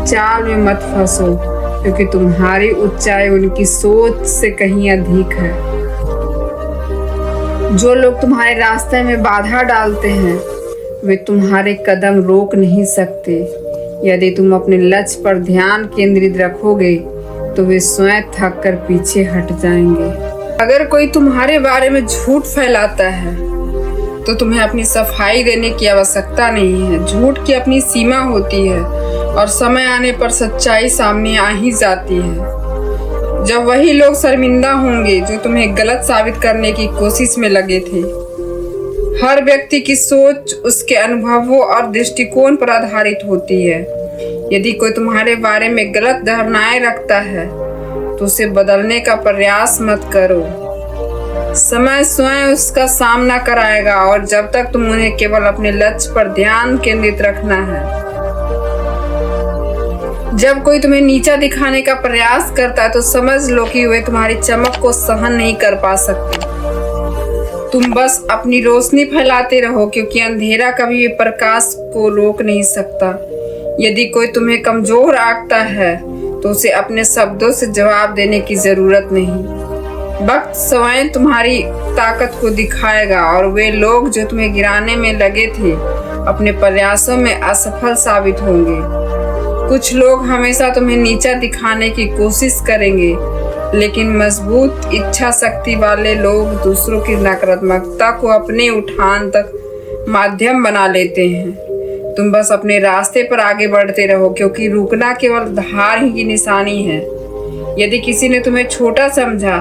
चाल में मत फंसो, क्योंकि तुम्हारी ऊंचाई उनकी सोच से कहीं अधिक है। जो लोग तुम्हारे रास्ते में बाधा डालते हैं वे तुम्हारे कदम रोक नहीं सकते। यदि तुम अपने लक्ष्य पर ध्यान केंद्रित रखोगे तो वे स्वयं थक कर पीछे हट जाएंगे। अगर कोई तुम्हारे बारे में झूठ फैलाता है तो तुम्हें अपनी सफाई देने की आवश्यकता नहीं है। झूठ की अपनी सीमा होती है और समय आने पर सच्चाई सामने आ ही जाती है। जब वही लोग शर्मिंदा होंगे जो तुम्हें गलत साबित करने की कोशिश में लगे थे। हर व्यक्ति की सोच उसके अनुभवों और दृष्टिकोण पर आधारित होती है। यदि कोई तुम्हारे बारे में गलत धारणाएं रखता है तो उसे बदलने का प्रयास मत करो। समय स्वयं उसका सामना कराएगा और जब तक तुम उन्हें केवल अपने लक्ष्य पर ध्यान केंद्रित रखना है। जब कोई तुम्हें नीचा दिखाने का प्रयास करता है तो समझ लो कि वे तुम्हारी चमक को सहन नहीं कर पा सकते। तुम बस अपनी रोशनी फैलाते रहो, क्योंकि अंधेरा कभी भी प्रकाश को रोक नहीं सकता। यदि कोई तुम्हें कमजोर आंकता है तो उसे अपने शब्दों से जवाब देने की जरूरत नहीं। वक्त स्वयं तुम्हारी ताकत को दिखाएगा और वे लोग जो तुम्हें गिराने में लगे थे अपने प्रयासों में असफल साबित होंगे। कुछ लोग हमेशा तुम्हें नीचा दिखाने की कोशिश करेंगे, लेकिन मजबूत इच्छा शक्ति वाले लोग दूसरों की नकारात्मकता को अपने उठान तक माध्यम बना लेते हैं। तुम बस अपने रास्ते पर आगे बढ़ते रहो, क्योंकि रुकना केवल हार ही की निशानी है। यदि किसी ने तुम्हें छोटा समझा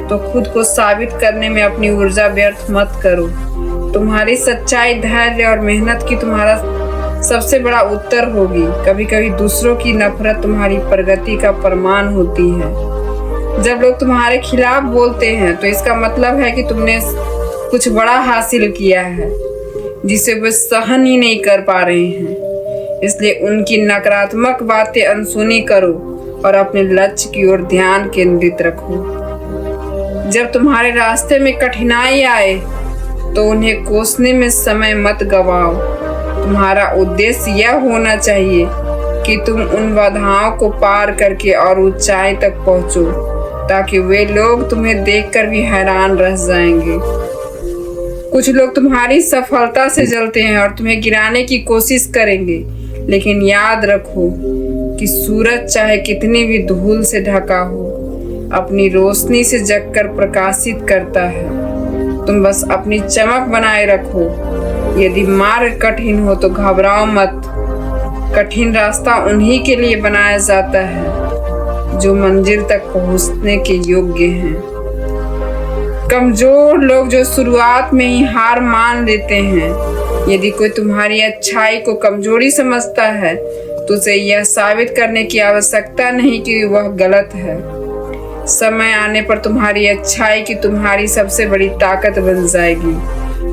तो खुद को साबित करने में अपनी ऊर्जा व्यर्थ मत करो। तुम्हारी सच्चाई, धैर्य और मेहनत की तुम्हारा सबसे बड़ा उत्तर होगी। कभी कभी दूसरों की नफरत तुम्हारी प्रगति का प्रमाण होती है। जब लोग तुम्हारे खिलाफ बोलते हैं तो इसका मतलब है कि तुमने कुछ बड़ा हासिल किया है जिसे वे सहन ही नहीं कर पा रहे हैं। इसलिए उनकी नकारात्मक बातें अनसुनी करो और अपने लक्ष्य की ओर ध्यान केंद्रित रखो। जब तुम्हारे रास्ते में कठिनाई आए तो उन्हें कोसने में समय मत गवाओ। तुम्हारा उद्देश्य यह होना चाहिए कि तुम उन बाधाओं को पार करके और ऊंचाई तक पहुंचो, ताकि वे लोग तुम्हें देखकर भी हैरान रह जाएंगे। कुछ लोग तुम्हारी सफलता से जलते हैं और तुम्हें गिराने की कोशिश करेंगे, लेकिन याद रखो कि सूरज चाहे कितनी भी धूल से ढका हो, अपनी रोशनी से जगकर प्रकाशित करता है। तुम बस अपनी चमक बनाए रखो। यदि मार्ग कठिन हो तो घबराओ मत। कठिन रास्ता उन्हीं के लिए बनाया जाता है जो मंजिल तक पहुंचने के योग्य हैं। कमजोर लोग जो शुरुआत में ही हार मान लेते हैं। यदि कोई तुम्हारी अच्छाई को कमजोरी समझता है तो उसे यह साबित करने की आवश्यकता नहीं कि वह गलत है। समय आने पर तुम्हारी अच्छाई की तुम्हारी सबसे बड़ी ताकत बन जाएगी।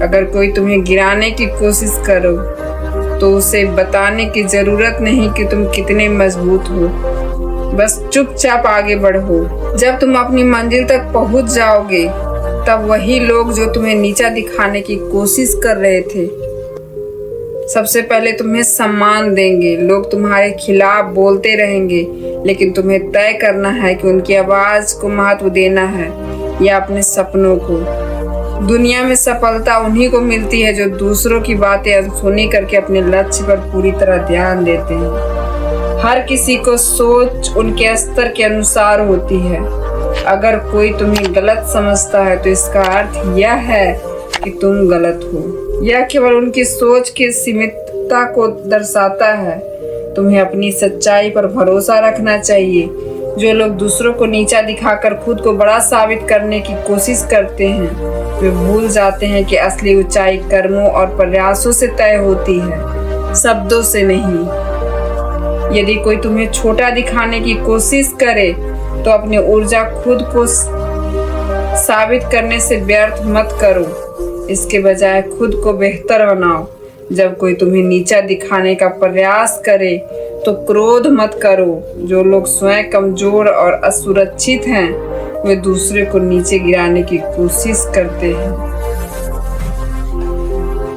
अगर कोई तुम्हें गिराने की कोशिश करो तो उसे बताने की जरूरत नहीं कि तुम कितने मजबूत हो। बस चुपचाप आगे बढ़ो। जब तुम अपनी मंजिल तक पहुंच जाओगे तब वही लोग जो तुम्हें नीचा दिखाने की कोशिश कर रहे थे सबसे पहले तुम्हें सम्मान देंगे। लोग तुम्हारे खिलाफ बोलते रहेंगे, लेकिन तुम्हें तय करना है कि उनकी आवाज को महत्व देना है या अपने सपनों को। दुनिया में सफलता उन्हीं को मिलती है जो दूसरों की बातें अनसुनी करके अपने लक्ष्य पर पूरी तरह ध्यान देते हैं। हर किसी को सोच उनके स्तर के अनुसार होती है। अगर कोई तुम्हें गलत समझता है तो इसका अर्थ यह है कि तुम गलत हो। यह केवल उनकी सोच की सीमितता को दर्शाता है। तुम्हें अपनी सच्चाई पर भरोसा रखना चाहिए। जो लोग दूसरों को नीचा दिखाकर खुद को बड़ा साबित करने की कोशिश करते हैं वे भूल जाते हैं कि असली ऊंचाई कर्मों और प्रयासों से तय होती है। शब्दों से नहीं। यदि कोई तुम्हें छोटा दिखाने की कोशिश करे तो अपनी ऊर्जा खुद को साबित करने से व्यर्थ मत करो, इसके बजाय खुद को बेहतर बनाओ। जब कोई तुम्हें नीचा दिखाने का प्रयास करे तो क्रोध मत करो। जो लोग स्वयं कमजोर और असुरक्षित हैं वे दूसरे को नीचे गिराने की कोशिश करते हैं।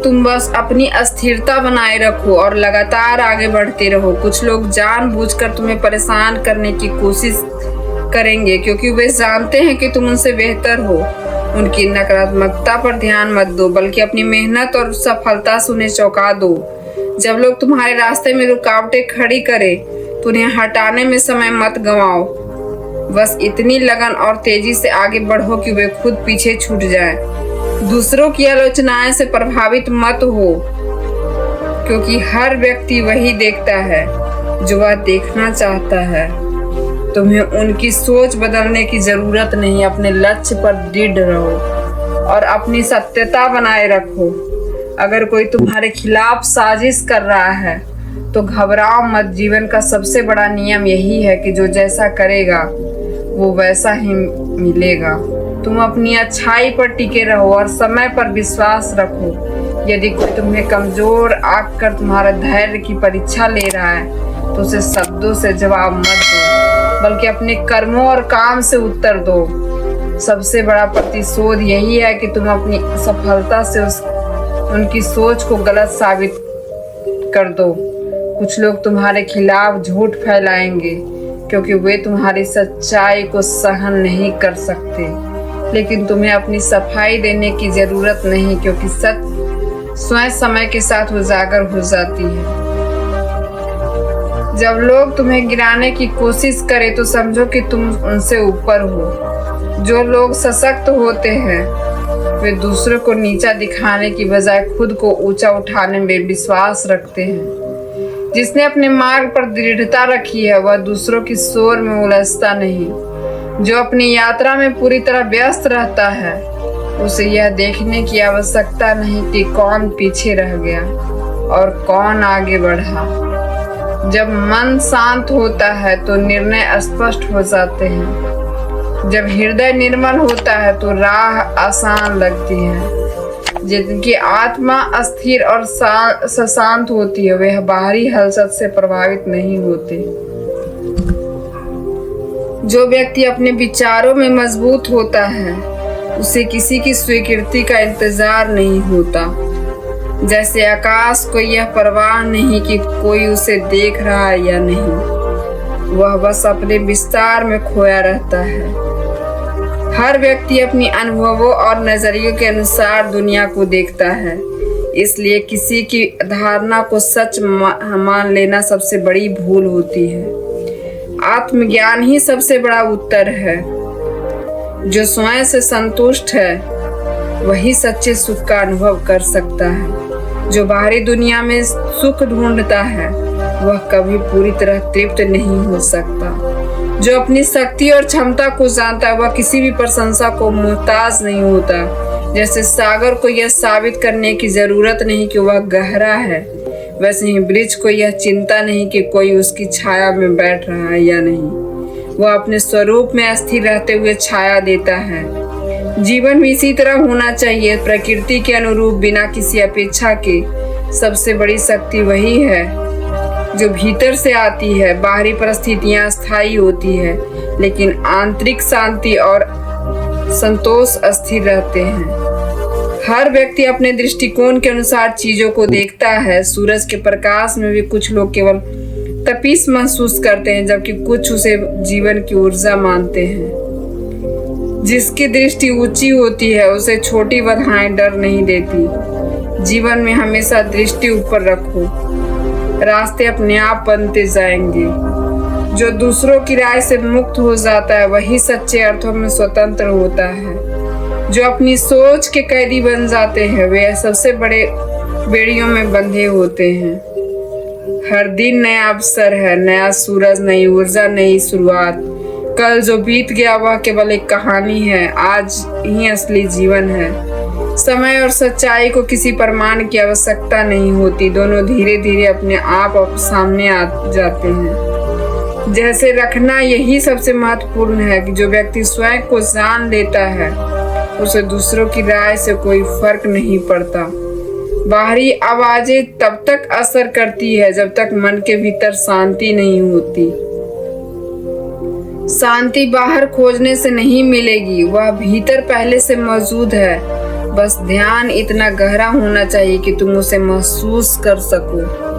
तुम बस अपनी अस्थिरता बनाए रखो और लगातार आगे बढ़ते रहो। कुछ लोग जानबूझकर तुम्हें परेशान करने की कोशिश करेंगे क्योंकि वे जानते हैं कि तुम उनसे बेहतर हो। उनकी नकारात्मकता पर ध्यान मत दो, बल्कि अपनी मेहनत और सफलता से उन्हें चौंका दो। जब लोग तुम्हारे रास्ते में रुकावटें खड़ी करें तो उन्हें हटाने में समय मत गंवाओ। बस इतनी लगन और तेजी से आगे बढ़ो कि वे खुद पीछे छूट जाएं। दूसरों की आलोचनाएं से प्रभावित मत हो, क्योंकि हर व्यक्ति वही देखता है जो वह देखना चाहता है। तुम्हें उनकी सोच बदलने की जरूरत नहीं। अपने लक्ष्य पर दृढ़ रहो और अपनी सत्यता बनाए रखो। अगर कोई तुम्हारे खिलाफ साजिश कर रहा है तो घबराओ मत। जीवन का सबसे बड़ा नियम यही है कि जो जैसा करेगा वो वैसा ही मिलेगा। तुम अपनी अच्छाई पर टिके रहो और समय पर विश्वास रखो। यदि कोई तुम्हें कमजोर आंककर तुम्हारे धैर्य की परीक्षा ले रहा है तो उसे शब्दों से जवाब मत दो, बल्कि अपने कर्मों और काम से उत्तर दो। सबसे बड़ा प्रतिशोध यही है कि तुम अपनी सफलता से उनकी सोच को गलत साबित कर दो। कुछ लोग तुम्हारे खिलाफ झूठ फैलाएंगे क्योंकि वे तुम्हारी सच्चाई को सहन नहीं कर सकते, लेकिन तुम्हें अपनी सफाई देने की जरूरत नहीं, क्योंकि सच स्वयं समय के साथ उजागर हो जाती है। जब लोग तुम्हें गिराने की कोशिश करें तो समझो कि तुम उनसे ऊपर हो। जो लोग सशक्त होते हैं वे दूसरों को नीचा दिखाने की बजाय खुद को ऊंचा उठाने में विश्वास रखते हैं। जिसने अपने मार्ग पर दृढ़ता रखी है वह दूसरों की शोर में उलझता नहीं। जो अपनी यात्रा में पूरी तरह व्यस्त रहता है उसे यह देखने की आवश्यकता नहीं कि कौन पीछे रह गया और कौन आगे बढ़ा। जब मन शांत होता है तो निर्णय स्पष्ट हो जाते हैं। जब हृदय निर्मल होता है तो राह आसान लगती है। जिनकी आत्मा अस्थिर और शांत होती है वे बाहरी हलचल से प्रभावित नहीं होते। जो व्यक्ति अपने विचारों में मजबूत होता है उसे किसी की स्वीकृति का इंतजार नहीं होता। जैसे आकाश को यह परवाह नहीं कि कोई उसे देख रहा है या नहीं, वह बस अपने विस्तार में खोया रहता है। हर व्यक्ति अपनी अनुभवों और नजरियों के अनुसार दुनिया को देखता है, इसलिए किसी की धारणा को सच मान लेना सबसे बड़ी भूल होती है। आत्मज्ञान ही सबसे बड़ा उत्तर है। जो स्वयं से संतुष्ट है वही सच्चे सुख का अनुभव कर सकता है। जो बाहरी दुनिया में सुख ढूंढता है वह कभी पूरी तरह तृप्त नहीं हो सकता। जो अपनी शक्ति और क्षमता को जानता है वह किसी भी प्रशंसा को मुहताज नहीं होता। जैसे सागर को यह साबित करने की जरूरत नहीं कि वह गहरा है, वैसे ही वृक्ष को यह चिंता नहीं कि कोई उसकी छाया में बैठ रहा है या नहीं। वह अपने स्वरूप में स्थिर रहते हुए छाया देता है। जीवन भी इसी तरह होना चाहिए, प्रकृति के अनुरूप, बिना किसी अपेक्षा के। सबसे बड़ी शक्ति वही है जो भीतर से आती है। बाहरी परिस्थितियां स्थायी होती है, लेकिन आंतरिक शांति और संतोष अस्थिर रहते हैं। हर व्यक्ति अपने दृष्टिकोण के अनुसार चीजों को देखता है। सूरज के प्रकाश में भी कुछ लोग केवल तपिश महसूस करते हैं, जबकि कुछ उसे जीवन की ऊर्जा मानते हैं। जिसकी दृष्टि ऊंची होती है उसे छोटी बाधाएं डर नहीं देती। जीवन में हमेशा दृष्टि ऊपर रखो, रास्ते अपने आप बनते जाएंगे। जो दूसरों की राय से मुक्त हो जाता है वही सच्चे अर्थों में स्वतंत्र होता है। जो अपनी सोच के कैदी बन जाते हैं वे सबसे बड़े बेड़ियों में बंधे होते हैं। हर दिन नया अवसर है, नया सूरज, नई ऊर्जा, नई शुरुआत। कल जो बीत गया वह केवल एक कहानी है, आज ही असली जीवन है। समय और सच्चाई को किसी प्रमाण की आवश्यकता नहीं होती, दोनों धीरे धीरे अपने आप सामने आ जाते हैं। जैसे रखना यही सबसे महत्वपूर्ण है कि जो व्यक्ति स्वयं को जान लेता है उसे दूसरों की राय से कोई फर्क नहीं पड़ता। बाहरी आवाजें तब तक असर करती है जब तक मन के भीतर शांति नहीं होती। शांति बाहर खोजने से नहीं मिलेगी, वह भीतर पहले से मौजूद है। बस ध्यान इतना गहरा होना चाहिए कि तुम उसे महसूस कर सको।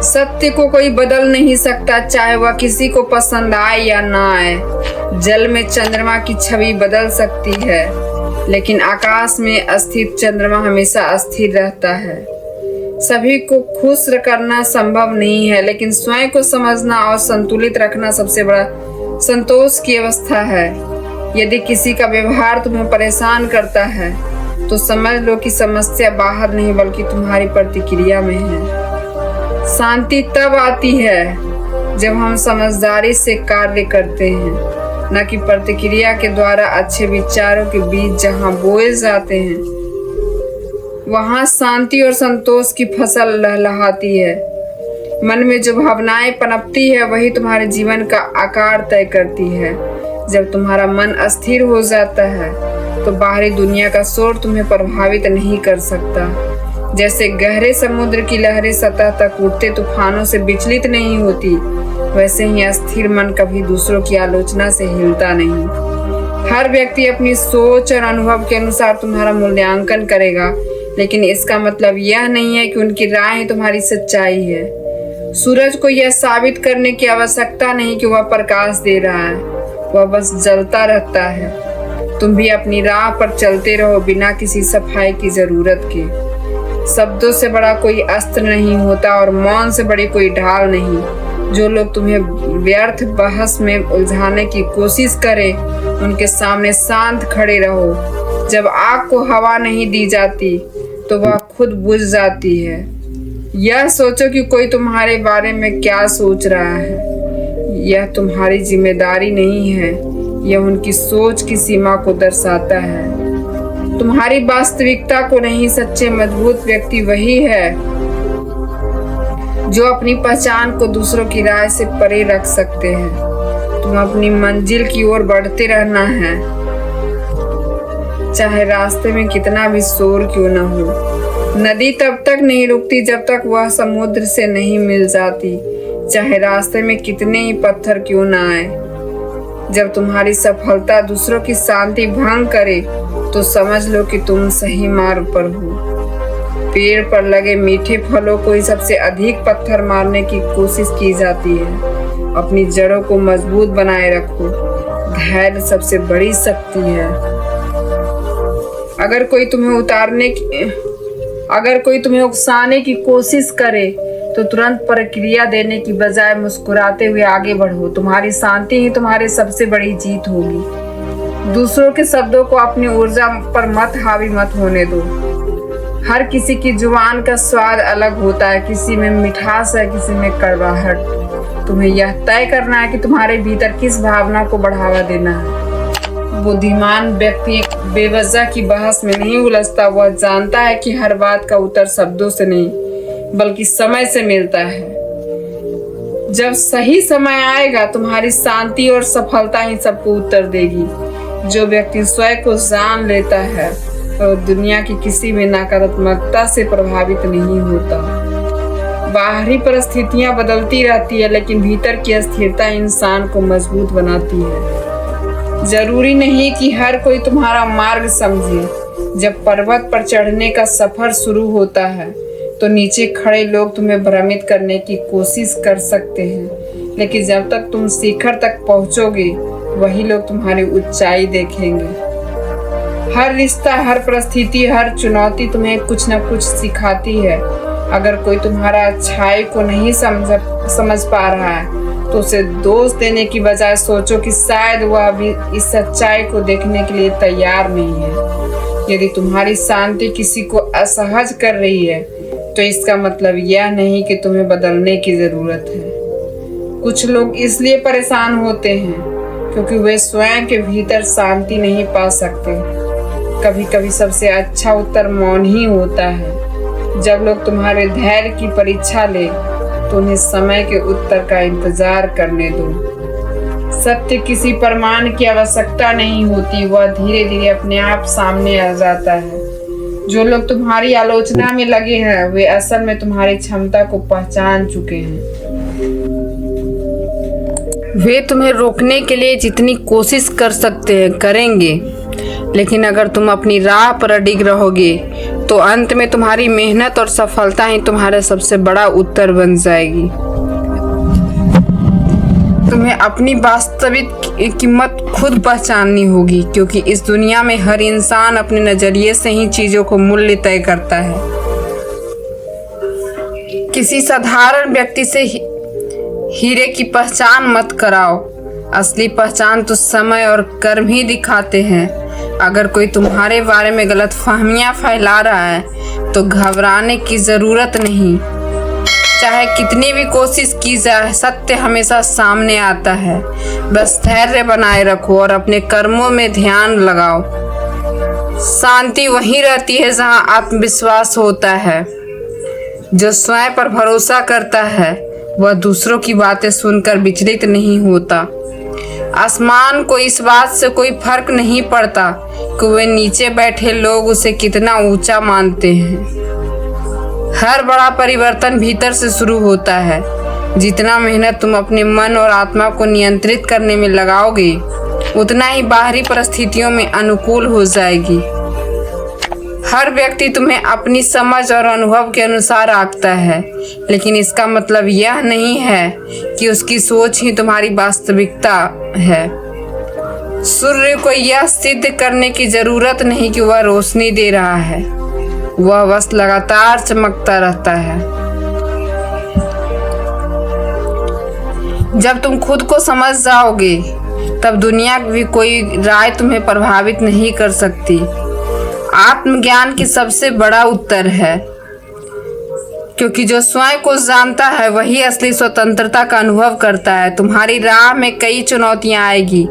सत्य को कोई बदल नहीं सकता, चाहे वह किसी को पसंद आए या ना आए। जल में चंद्रमा की छवि बदल सकती है, लेकिन आकाश में स्थित चंद्रमा हमेशा अस्थिर रहता है। सभी को खुश करना संभव नहीं है, लेकिन स्वयं को समझना और संतुलित रखना सबसे बड़ा संतोष की अवस्था है। यदि किसी का व्यवहार तुम्हें परेशान करता है तो समझ लो कि समस्या बाहर नहीं बल्कि तुम्हारी प्रतिक्रिया में है। शांति तब आती है जब हम समझदारी से कार्य करते हैं, न कि प्रतिक्रिया के द्वारा। अच्छे विचारों के बीज जहाँ बोए जाते हैं वहाँ शांति और संतोष की फसल लहलहाती है। मन में जो भावनाएं पनपती है वही तुम्हारे जीवन का आकार तय करती है। जब तुम्हारा मन अस्थिर हो जाता है तो बाहरी दुनिया का शोर तुम्हें प्रभावित नहीं कर सकता। जैसे गहरे समुद्र की लहरें सतह तक उठते तूफानों से विचलित नहीं होती, वैसे ही अस्थिर मन कभी दूसरों की आलोचना से हिलता नहीं। हर व्यक्ति अपनी सोच और अनुभव के अनुसार तुम्हारा मूल्यांकन करेगा, लेकिन इसका मतलब यह नहीं है कि उनकी राय ही तुम्हारी सच्चाई है। सूरज को यह साबित करने की आवश्यकता नहीं कि वह प्रकाश दे रहा है, वह बस जलता रहता है। तुम भी अपनी राह पर चलते रहो बिना किसी सफाई की जरूरत के। शब्दों से बड़ा कोई अस्त्र नहीं होता और मौन से बड़ी कोई ढाल नहीं। जो लोग तुम्हें व्यर्थ बहस में उलझाने की कोशिश करें उनके सामने शांत खड़े रहो। जब आग को हवा नहीं दी जाती तो वह खुद बुझ जाती है। यह सोचो कि कोई तुम्हारे बारे में क्या सोच रहा है, यह तुम्हारी जिम्मेदारी नहीं है, यह उनकी सोच की सीमा को दर्शाता है, तुम्हारी वास्तविकता को नहीं। सच्चे मजबूत व्यक्ति वही है जो अपनी पहचान को दूसरों की राय से परे रख सकते हैं। तुम अपनी मंजिल की ओर बढ़ते रहना है, चाहे रास्ते में कितना भी शोर क्यों न हो। नदी तब तक नहीं रुकती जब तक वह समुद्र से नहीं मिल जाती, चाहे रास्ते में कितने ही पत्थर क्यों न आए। जब तुम्हारी सफलता दूसरों की शांति भंग करे तो समझ लो कि तुम सही मार्ग पर हो। पेड़ पर लगे मीठे फलों को ही सबसे अधिक पत्थर मारने की कोशिश की जाती है। अपनी जड़ों को मजबूत बनाए रखो, धैर्य सबसे बड़ी शक्ति है। अगर कोई तुम्हें उकसाने की कोशिश करे तो तुरंत प्रतिक्रिया देने की बजाय मुस्कुराते हुए आगे बढ़ो। तुम्हारी शांति ही तुम्हारी सबसे बड़ी जीत होगी। दूसरों के शब्दों को अपनी ऊर्जा पर हावी मत होने दो। हर किसी की जुबान का स्वाद अलग होता है, किसी में मिठास है, किसी में कड़वाहट। तुम्हें यह तय करना है कि तुम्हारे भीतर किस भावना को बढ़ावा देना है। बुद्धिमान व्यक्ति बेवजह की बहस में नहीं उलझता, वह जानता है कि हर बात का उत्तर शब्दों से नहीं बल्कि समय से मिलता है। जब सही समय आएगा तुम्हारी शांति और सफलता ही सबको उत्तर देगी। जो व्यक्ति स्वयं को जान लेता है और दुनिया की किसी भी नकारात्मकता से प्रभावित नहीं होता। बाहरी परिस्थितियां बदलती रहती है, लेकिन भीतर की स्थिरता इंसान को मजबूत बनाती है। जरूरी नहीं कि हर कोई तुम्हारा मार्ग समझे। जब पर्वत पर चढ़ने का सफर शुरू होता है तो नीचे खड़े लोग तुम्हें भ्रमित करने की कोशिश कर सकते हैं, लेकिन जब तक तुम शिखर तक पहुंचोगे वही लोग तुम्हारी ऊंचाई देखेंगे। हर रिश्ता, हर परिस्थिति, हर चुनौती तुम्हें कुछ न कुछ सिखाती है। अगर कोई तुम्हारा अच्छाई को नहीं समझ पा रहा है तो उसे दोष देने की बजाय सोचो कि शायद वह अभी इस सच्चाई को देखने के लिए तैयार नहीं है। यदि तुम्हारी शांति किसी को असहज कर रही है तो इसका मतलब यह नहीं कि तुम्हें बदलने की जरूरत है। कुछ लोग इसलिए परेशान होते हैं क्योंकि वे स्वयं के भीतर शांति नहीं पा सकते। कभी कभी सबसे अच्छा उत्तर मौन ही होता है। जब लोग तुम्हारे धैर्य की परीक्षा ले तो उन्हें समय के उत्तर का इंतजार करने दो। सत्य किसी प्रमाण की आवश्यकता नहीं होती, वह धीरे धीरे अपने आप सामने आ जाता है। जो लोग तुम्हारी आलोचना में लगे हैं वे असल में तुम्हारी क्षमता को पहचान चुके हैं। वे तुम्हें रोकने के लिए जितनी कोशिश कर सकते हैं करेंगे, लेकिन अगर तुम अपनी राह पर अडिग रहोगे तो अंत में तुम्हारी मेहनत और सफलता ही तुम्हारा सबसे बड़ा उत्तर बन जाएगी। तुम्हें अपनी वास्तविक कीमत खुद पहचाननी होगी, क्योंकि इस दुनिया में हर इंसान अपने नजरिए से ही चीजों को मूल्य तय करता है। किसी साधारण व्यक्ति से हीरे की पहचान मत कराओ। असली पहचान तो समय और कर्म ही दिखाते हैं। अगर कोई तुम्हारे बारे में गलतफहमियां फैला रहा है तो घबराने की जरूरत नहीं। चाहे कितनी भी कोशिश की जाए, सत्य हमेशा सामने आता है। बस धैर्य बनाए रखो और अपने कर्मों में ध्यान लगाओ। शांति वहीं रहती है जहां आत्मविश्वास होता है। जो स्वयं पर भरोसा करता है वह दूसरों की बातें सुनकर विचलित नहीं होता। आसमान को इस बात से कोई फर्क नहीं पड़ता कि वे नीचे बैठे लोग उसे कितना ऊंचा मानते हैं। हर बड़ा परिवर्तन भीतर से शुरू होता है। जितना मेहनत तुम अपने मन और आत्मा को नियंत्रित करने में लगाओगे, उतना ही बाहरी परिस्थितियों में अनुकूल हो जाएगी। हर व्यक्ति तुम्हें अपनी समझ और अनुभव के अनुसार आंकता है, लेकिन इसका मतलब यह नहीं है कि उसकी सोच ही तुम्हारी वास्तविकता है। सूर्य को यह सिद्ध करने की जरूरत नहीं कि वह रोशनी दे रहा है, वह बस लगातार चमकता रहता है। जब तुम खुद को समझ जाओगे तब दुनिया की भी कोई राय तुम्हें प्रभावित नहीं कर सकती। आत्मज्ञान की सबसे बड़ा उत्तर है, क्योंकि जो स्वयं को जानता है वही असली स्वतंत्रता का अनुभव करता है। तुम्हारी राह में कई चुनौतियां आएगी,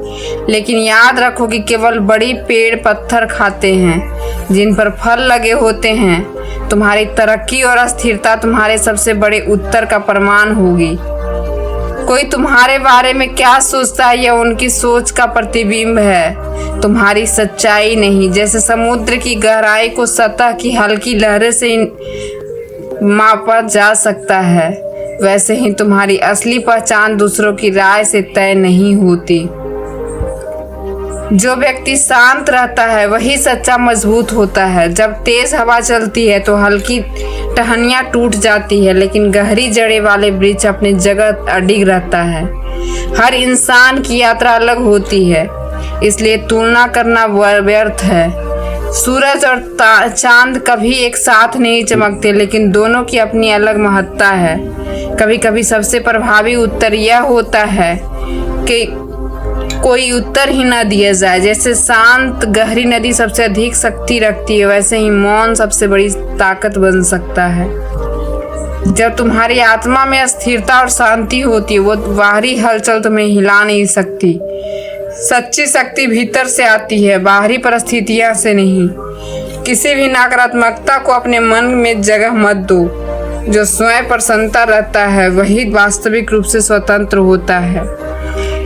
लेकिन याद रखो कि केवल बड़ी पेड़ पत्थर खाते हैं जिन पर फल लगे होते हैं। तुम्हारी तरक्की और स्थिरता तुम्हारे सबसे बड़े उत्तर का प्रमाण होगी। कोई तुम्हारे बारे में क्या सोचता है यह उनकी सोच का प्रतिबिंब है, तुम्हारी सच्चाई नहीं। जैसे समुद्र की गहराई को सतह की हल्की लहरें से मापा जा सकता है, वैसे ही तुम्हारी असली पहचान दूसरों की राय से तय नहीं होती। जो व्यक्ति शांत रहता है वही सच्चा मजबूत होता है। जब तेज हवा चलती है तो हल्की टहनियाँ टूट जाती है, लेकिन गहरी जड़ें वाले वृक्ष अपनी जगह अडिग रहता है। हर इंसान की यात्रा अलग होती है, इसलिए तुलना करना व्यर्थ है। सूरज और चांद कभी एक साथ नहीं चमकते, लेकिन दोनों की अपनी अलग महत्ता है। कभी कभी सबसे प्रभावी उत्तर यह होता है कि कोई उत्तर ही न दिया जाए। जैसे शांत गहरी नदी सबसे अधिक शक्ति रखती है, वैसे ही मौन सबसे बड़ी ताकत बन सकता है। जब तुम्हारी आत्मा में स्थिरता और शांति होती है, वो बाहरी हलचल तुम्हें हिला नहीं सकती। सच्ची शक्ति भीतर से आती है, बाहरी परिस्थितियां से नहीं। किसी भी नकारात्मकता को अपने मन में जगह मत दो। जो स्वयं प्रसन्नता रहता है वही वास्तविक रूप से स्वतंत्र होता है।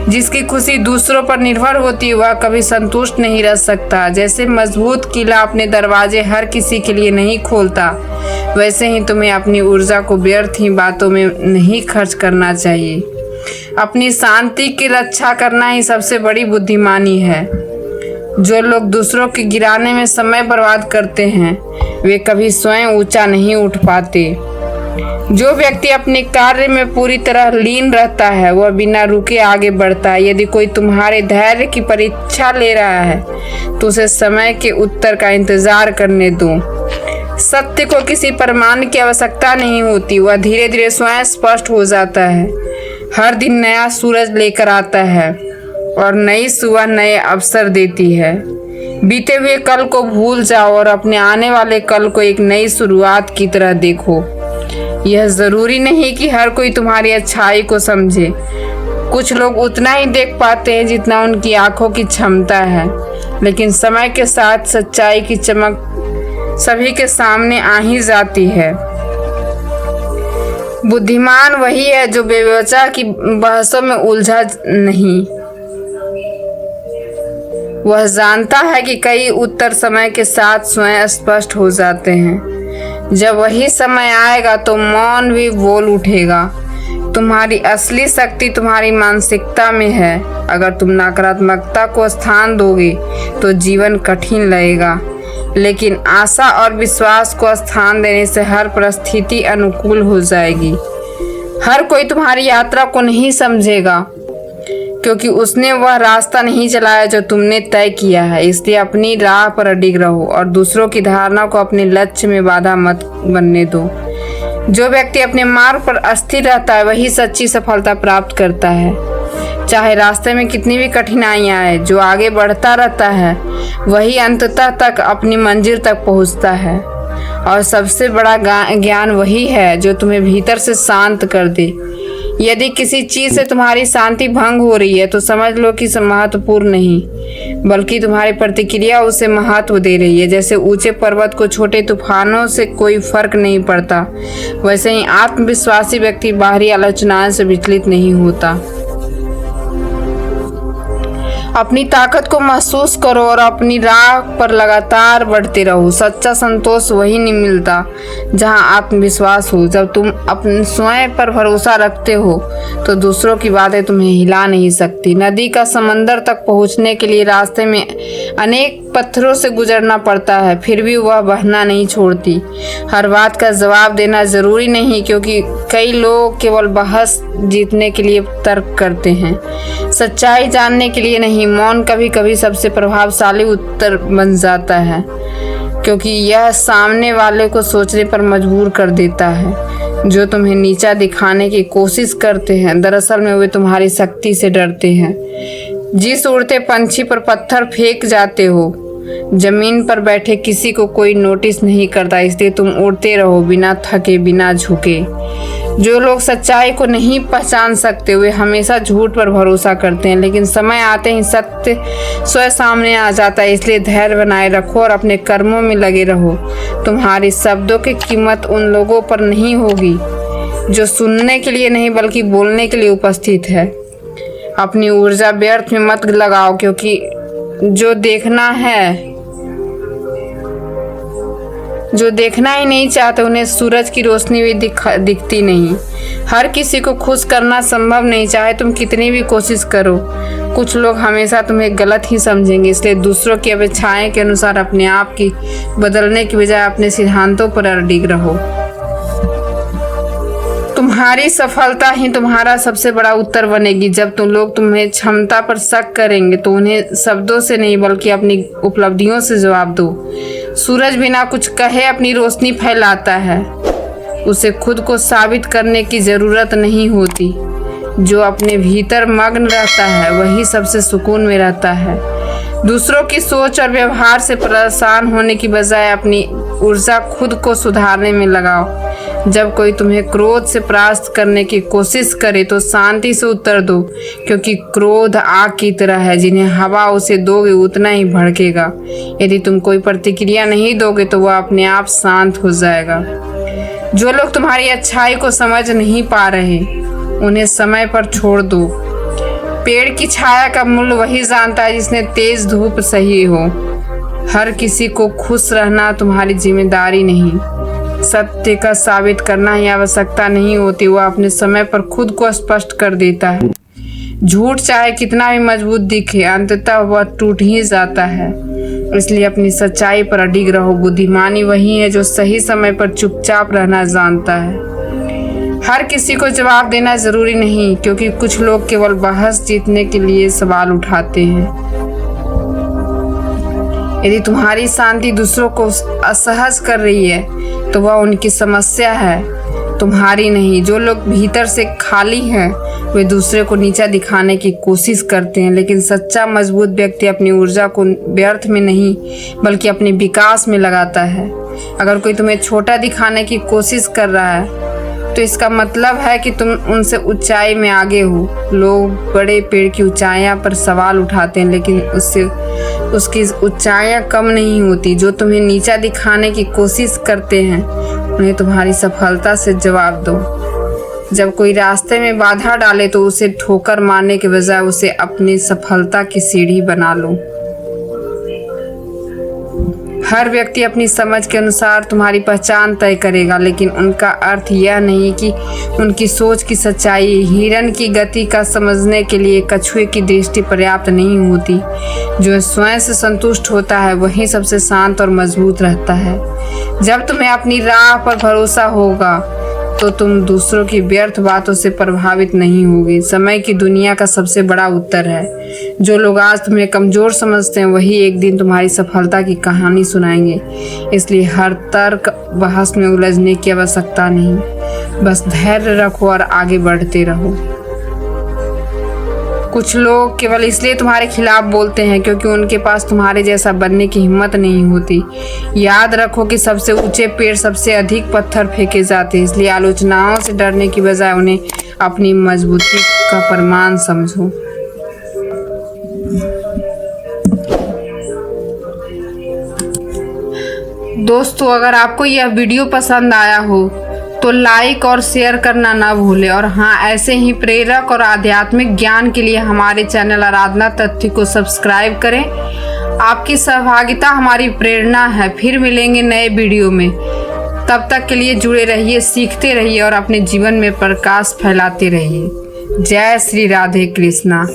जिसकी खुशी दूसरों पर निर्भर होती है वह कभी संतुष्ट नहीं रह सकता। जैसे मजबूत किला अपने दरवाजे हर किसी के लिए नहीं खोलता, वैसे ही तुम्हें अपनी ऊर्जा को व्यर्थ ही बातों में नहीं खर्च करना चाहिए। अपनी शांति की रक्षा करना ही सबसे बड़ी बुद्धिमानी है। जो लोग दूसरों के गिराने में समय बर्बाद करते हैं वे कभी स्वयं ऊंचा नहीं उठ पाते। जो व्यक्ति अपने कार्य में पूरी तरह लीन रहता है वह बिना रुके आगे बढ़ता है। यदि कोई तुम्हारे धैर्य की परीक्षा ले रहा है तो उसे समय के उत्तर का इंतजार करने दो। सत्य को किसी प्रमाण की आवश्यकता नहीं होती, वह धीरे धीरे स्वयं स्पष्ट हो जाता है। हर दिन नया सूरज लेकर आता है और नई सुबह नए अवसर देती है। बीते हुए कल को भूल जाओ और अपने आने वाले कल को एक नई शुरुआत की तरह देखो। यह जरूरी नहीं कि हर कोई तुम्हारी अच्छाई को समझे। कुछ लोग उतना ही देख पाते हैं जितना उनकी आंखों की क्षमता है, लेकिन समय के साथ सच्चाई की चमक सभी के सामने आ ही जाती है। बुद्धिमान वही है जो बेवजह की बहसों में उलझा नहीं। वह जानता है कि कई उत्तर समय के साथ स्वयं स्पष्ट हो जाते हैं। जब वही समय आएगा तो मौन भी बोल उठेगा। तुम्हारी असली शक्ति तुम्हारी मानसिकता में है। अगर तुम नकारात्मकता को स्थान दोगे तो जीवन कठिन लगेगा, लेकिन आशा और विश्वास को स्थान देने से हर परिस्थिति अनुकूल हो जाएगी। हर कोई तुम्हारी यात्रा को नहीं समझेगा, क्योंकि उसने वह रास्ता नहीं चलाया जो तुमने तय किया है। इसलिए अपनी राह पर अडिग रहो और दूसरों की धारणा को अपने लक्ष्य में बाधा मत बनने दो। जो व्यक्ति अपने मार्ग पर अस्थिर रहता है वही सच्ची सफलता प्राप्त करता है। चाहे रास्ते में कितनी भी कठिनाइयां आए, जो आगे बढ़ता रहता है वही अंततः तक अपनी मंजिल तक पहुंचता है। और सबसे बड़ा ज्ञान वही है जो तुम्हें भीतर से शांत कर दे। यदि किसी चीज से तुम्हारी शांति भंग हो रही है तो समझ लो कि महत्वपूर्ण नहीं, बल्कि तुम्हारी प्रतिक्रिया उसे महत्व दे रही है। जैसे ऊंचे पर्वत को छोटे तूफानों से कोई फर्क नहीं पड़ता, वैसे ही आत्मविश्वासी व्यक्ति बाहरी आलोचनाओं से विचलित नहीं होता। अपनी ताकत को महसूस करो और अपनी राह पर लगातार बढ़ते रहो। सच्चा संतोष वही नहीं मिलता जहां आत्मविश्वास हो। जब तुम अपने स्वयं पर भरोसा रखते हो तो दूसरों की बातें तुम्हें हिला नहीं सकती। नदी का समंदर तक पहुंचने के लिए रास्ते में अनेक पत्थरों से गुजरना पड़ता है, फिर भी वह बहना नहीं छोड़ती। हर बात का जवाब देना जरूरी नहीं, क्योंकि कई लोग केवल बहस जीतने के लिए तर्क करते हैं, सच्चाई जानने के लिए नहीं। मौन कभी कभी सबसे प्रभावशाली उत्तर बन जाता है, क्योंकि यह सामने वाले को सोचने पर मजबूर कर देता है। जो तुम्हें नीचा दिखाने की कोशिश करते हैं, दरअसल में वे तुम्हारी शक्ति से डरते हैं। जिस उड़ते पंछी पर पत्थर फेंक जाते हो, जमीन पर बैठे किसी को कोई नोटिस नहीं करता, इसलिए तुम उड़ते रहो बिना थके, बिना झुके। जो लोग सच्चाई को नहीं पहचान सकते वे हमेशा झूठ पर भरोसा करते हैं, लेकिन समय आते ही सत्य स्वयं सामने आ जाता है। इसलिए धैर्य बनाए रखो और अपने कर्मों में लगे रहो। तुम्हारी शब्दों की कीमत उन लोगों पर नहीं होगी जो सुनने के लिए नहीं बल्कि बोलने के लिए उपस्थित है। अपनी ऊर्जा व्यर्थ में मत लगाओ, क्योंकि जो देखना ही नहीं चाहते उन्हें सूरज की रोशनी भी दिखती नहीं। हर किसी को खुश करना संभव नहीं, चाहे तुम कितनी भी कोशिश करो। कुछ लोग हमेशा तुम्हें गलत ही समझेंगे, इसलिए दूसरों की अपेक्षाएं के अनुसार अपने आप की बदलने की बजाय अपने सिद्धांतों पर अडिग रहो। तुम्हारी सफलता ही तुम्हारा सबसे बड़ा उत्तर बनेगी। जब तुम लोग तुम्हें क्षमता पर शक करेंगे तो उन्हें शब्दों से नहीं बल्कि अपनी उपलब्धियों से जवाब दो। सूरज बिना कुछ कहे अपनी रोशनी फैलाता है, उसे खुद को साबित करने की जरूरत नहीं होती। जो अपने भीतर मग्न रहता है वही सबसे सुकून में रहता है। दूसरों की सोच और व्यवहार से परेशान होने की बजाय अपनी ऊर्जा खुद को सुधारने में लगाओ। जब कोई तुम्हें क्रोध से परास्त करने की कोशिश करे तो शांति से उत्तर दो, क्योंकि क्रोध आग की तरह है, जिन्हें हवा उसे दोगे उतना ही भड़केगा। यदि तुम कोई प्रतिक्रिया नहीं दोगे तो वह अपने आप शांत हो जाएगा। जो लोग तुम्हारी अच्छाई को समझ नहीं पा रहे उन्हें समय पर छोड़ दो। पेड़ की छाया का मूल्य वही जानता है जिसने तेज धूप सही हो। हर किसी को खुश रहना तुम्हारी जिम्मेदारी नहीं। सत्य का साबित करना ही आवश्यकता नहीं होती, वह अपने समय पर खुद को स्पष्ट कर देता है। झूठ चाहे कितना भी मजबूत दिखे, अंततः वह टूट ही जाता है। इसलिए अपनी सच्चाई पर अडिग रहो। बुद्धिमानी वही है जो सही समय पर चुपचाप रहना जानता है। हर किसी को जवाब देना जरूरी नहीं, क्योंकि कुछ लोग केवल बहस जीतने के लिए सवाल उठाते हैं। यदि तुम्हारी शांति दूसरों को असहज कर रही है तो वह उनकी समस्या है, तुम्हारी नहीं। जो लोग भीतर से खाली हैं वे दूसरे को नीचा दिखाने की कोशिश करते हैं, लेकिन सच्चा मजबूत व्यक्ति अपनी ऊर्जा को व्यर्थ में नहीं बल्कि अपने विकास में लगाता है। अगर कोई तुम्हें छोटा दिखाने की कोशिश कर रहा है तो इसका मतलब है कि तुम उनसे ऊंचाई में आगे हो। लोग बड़े पेड़ की ऊंचाइयां पर सवाल उठाते हैं, लेकिन उसकी ऊंचाइयां कम नहीं होती। जो तुम्हें नीचा दिखाने की कोशिश करते हैं उन्हें तुम्हारी सफलता से जवाब दो। जब कोई रास्ते में बाधा डाले तो उसे ठोकर मारने के बजाय उसे अपनी सफलता की सीढ़ी बना लो। हर व्यक्ति अपनी समझ के अनुसार तुम्हारी पहचान तय करेगा, लेकिन उनका अर्थ यह नहीं कि उनकी सोच की सच्चाई। हिरन की गति का समझने के लिए कछुए की दृष्टि पर्याप्त नहीं होती। जो स्वयं से संतुष्ट होता है वही सबसे शांत और मजबूत रहता है। जब तुम्हें अपनी राह पर भरोसा होगा तो तुम दूसरों की व्यर्थ बातों से प्रभावित नहीं होगी। समय की दुनिया का सबसे बड़ा उत्तर है। जो लोग आज तुम्हें कमजोर समझते हैं वही एक दिन तुम्हारी सफलता की कहानी सुनाएंगे। इसलिए हर तर्क बहस में उलझने की आवश्यकता नहीं, बस धैर्य रखो और आगे बढ़ते रहो। कुछ लोग केवल इसलिए तुम्हारे खिलाफ बोलते हैं क्योंकि उनके पास तुम्हारे जैसा बनने की हिम्मत नहीं होती। याद रखो कि सबसे ऊंचे पेड़ सबसे अधिक पत्थर फेंके जाते हैं, इसलिए आलोचनाओं से डरने की बजाय उन्हें अपनी मजबूती का प्रमाण समझो। दोस्तों, अगर आपको यह वीडियो पसंद आया हो तो लाइक और शेयर करना ना भूलें। और हाँ, ऐसे ही प्रेरक और आध्यात्मिक ज्ञान के लिए हमारे चैनल आराधना तथ्य को सब्सक्राइब करें। आपकी सहभागिता हमारी प्रेरणा है। फिर मिलेंगे नए वीडियो में। तब तक के लिए जुड़े रहिए, सीखते रहिए और अपने जीवन में प्रकाश फैलाते रहिए। जय श्री राधे कृष्णा।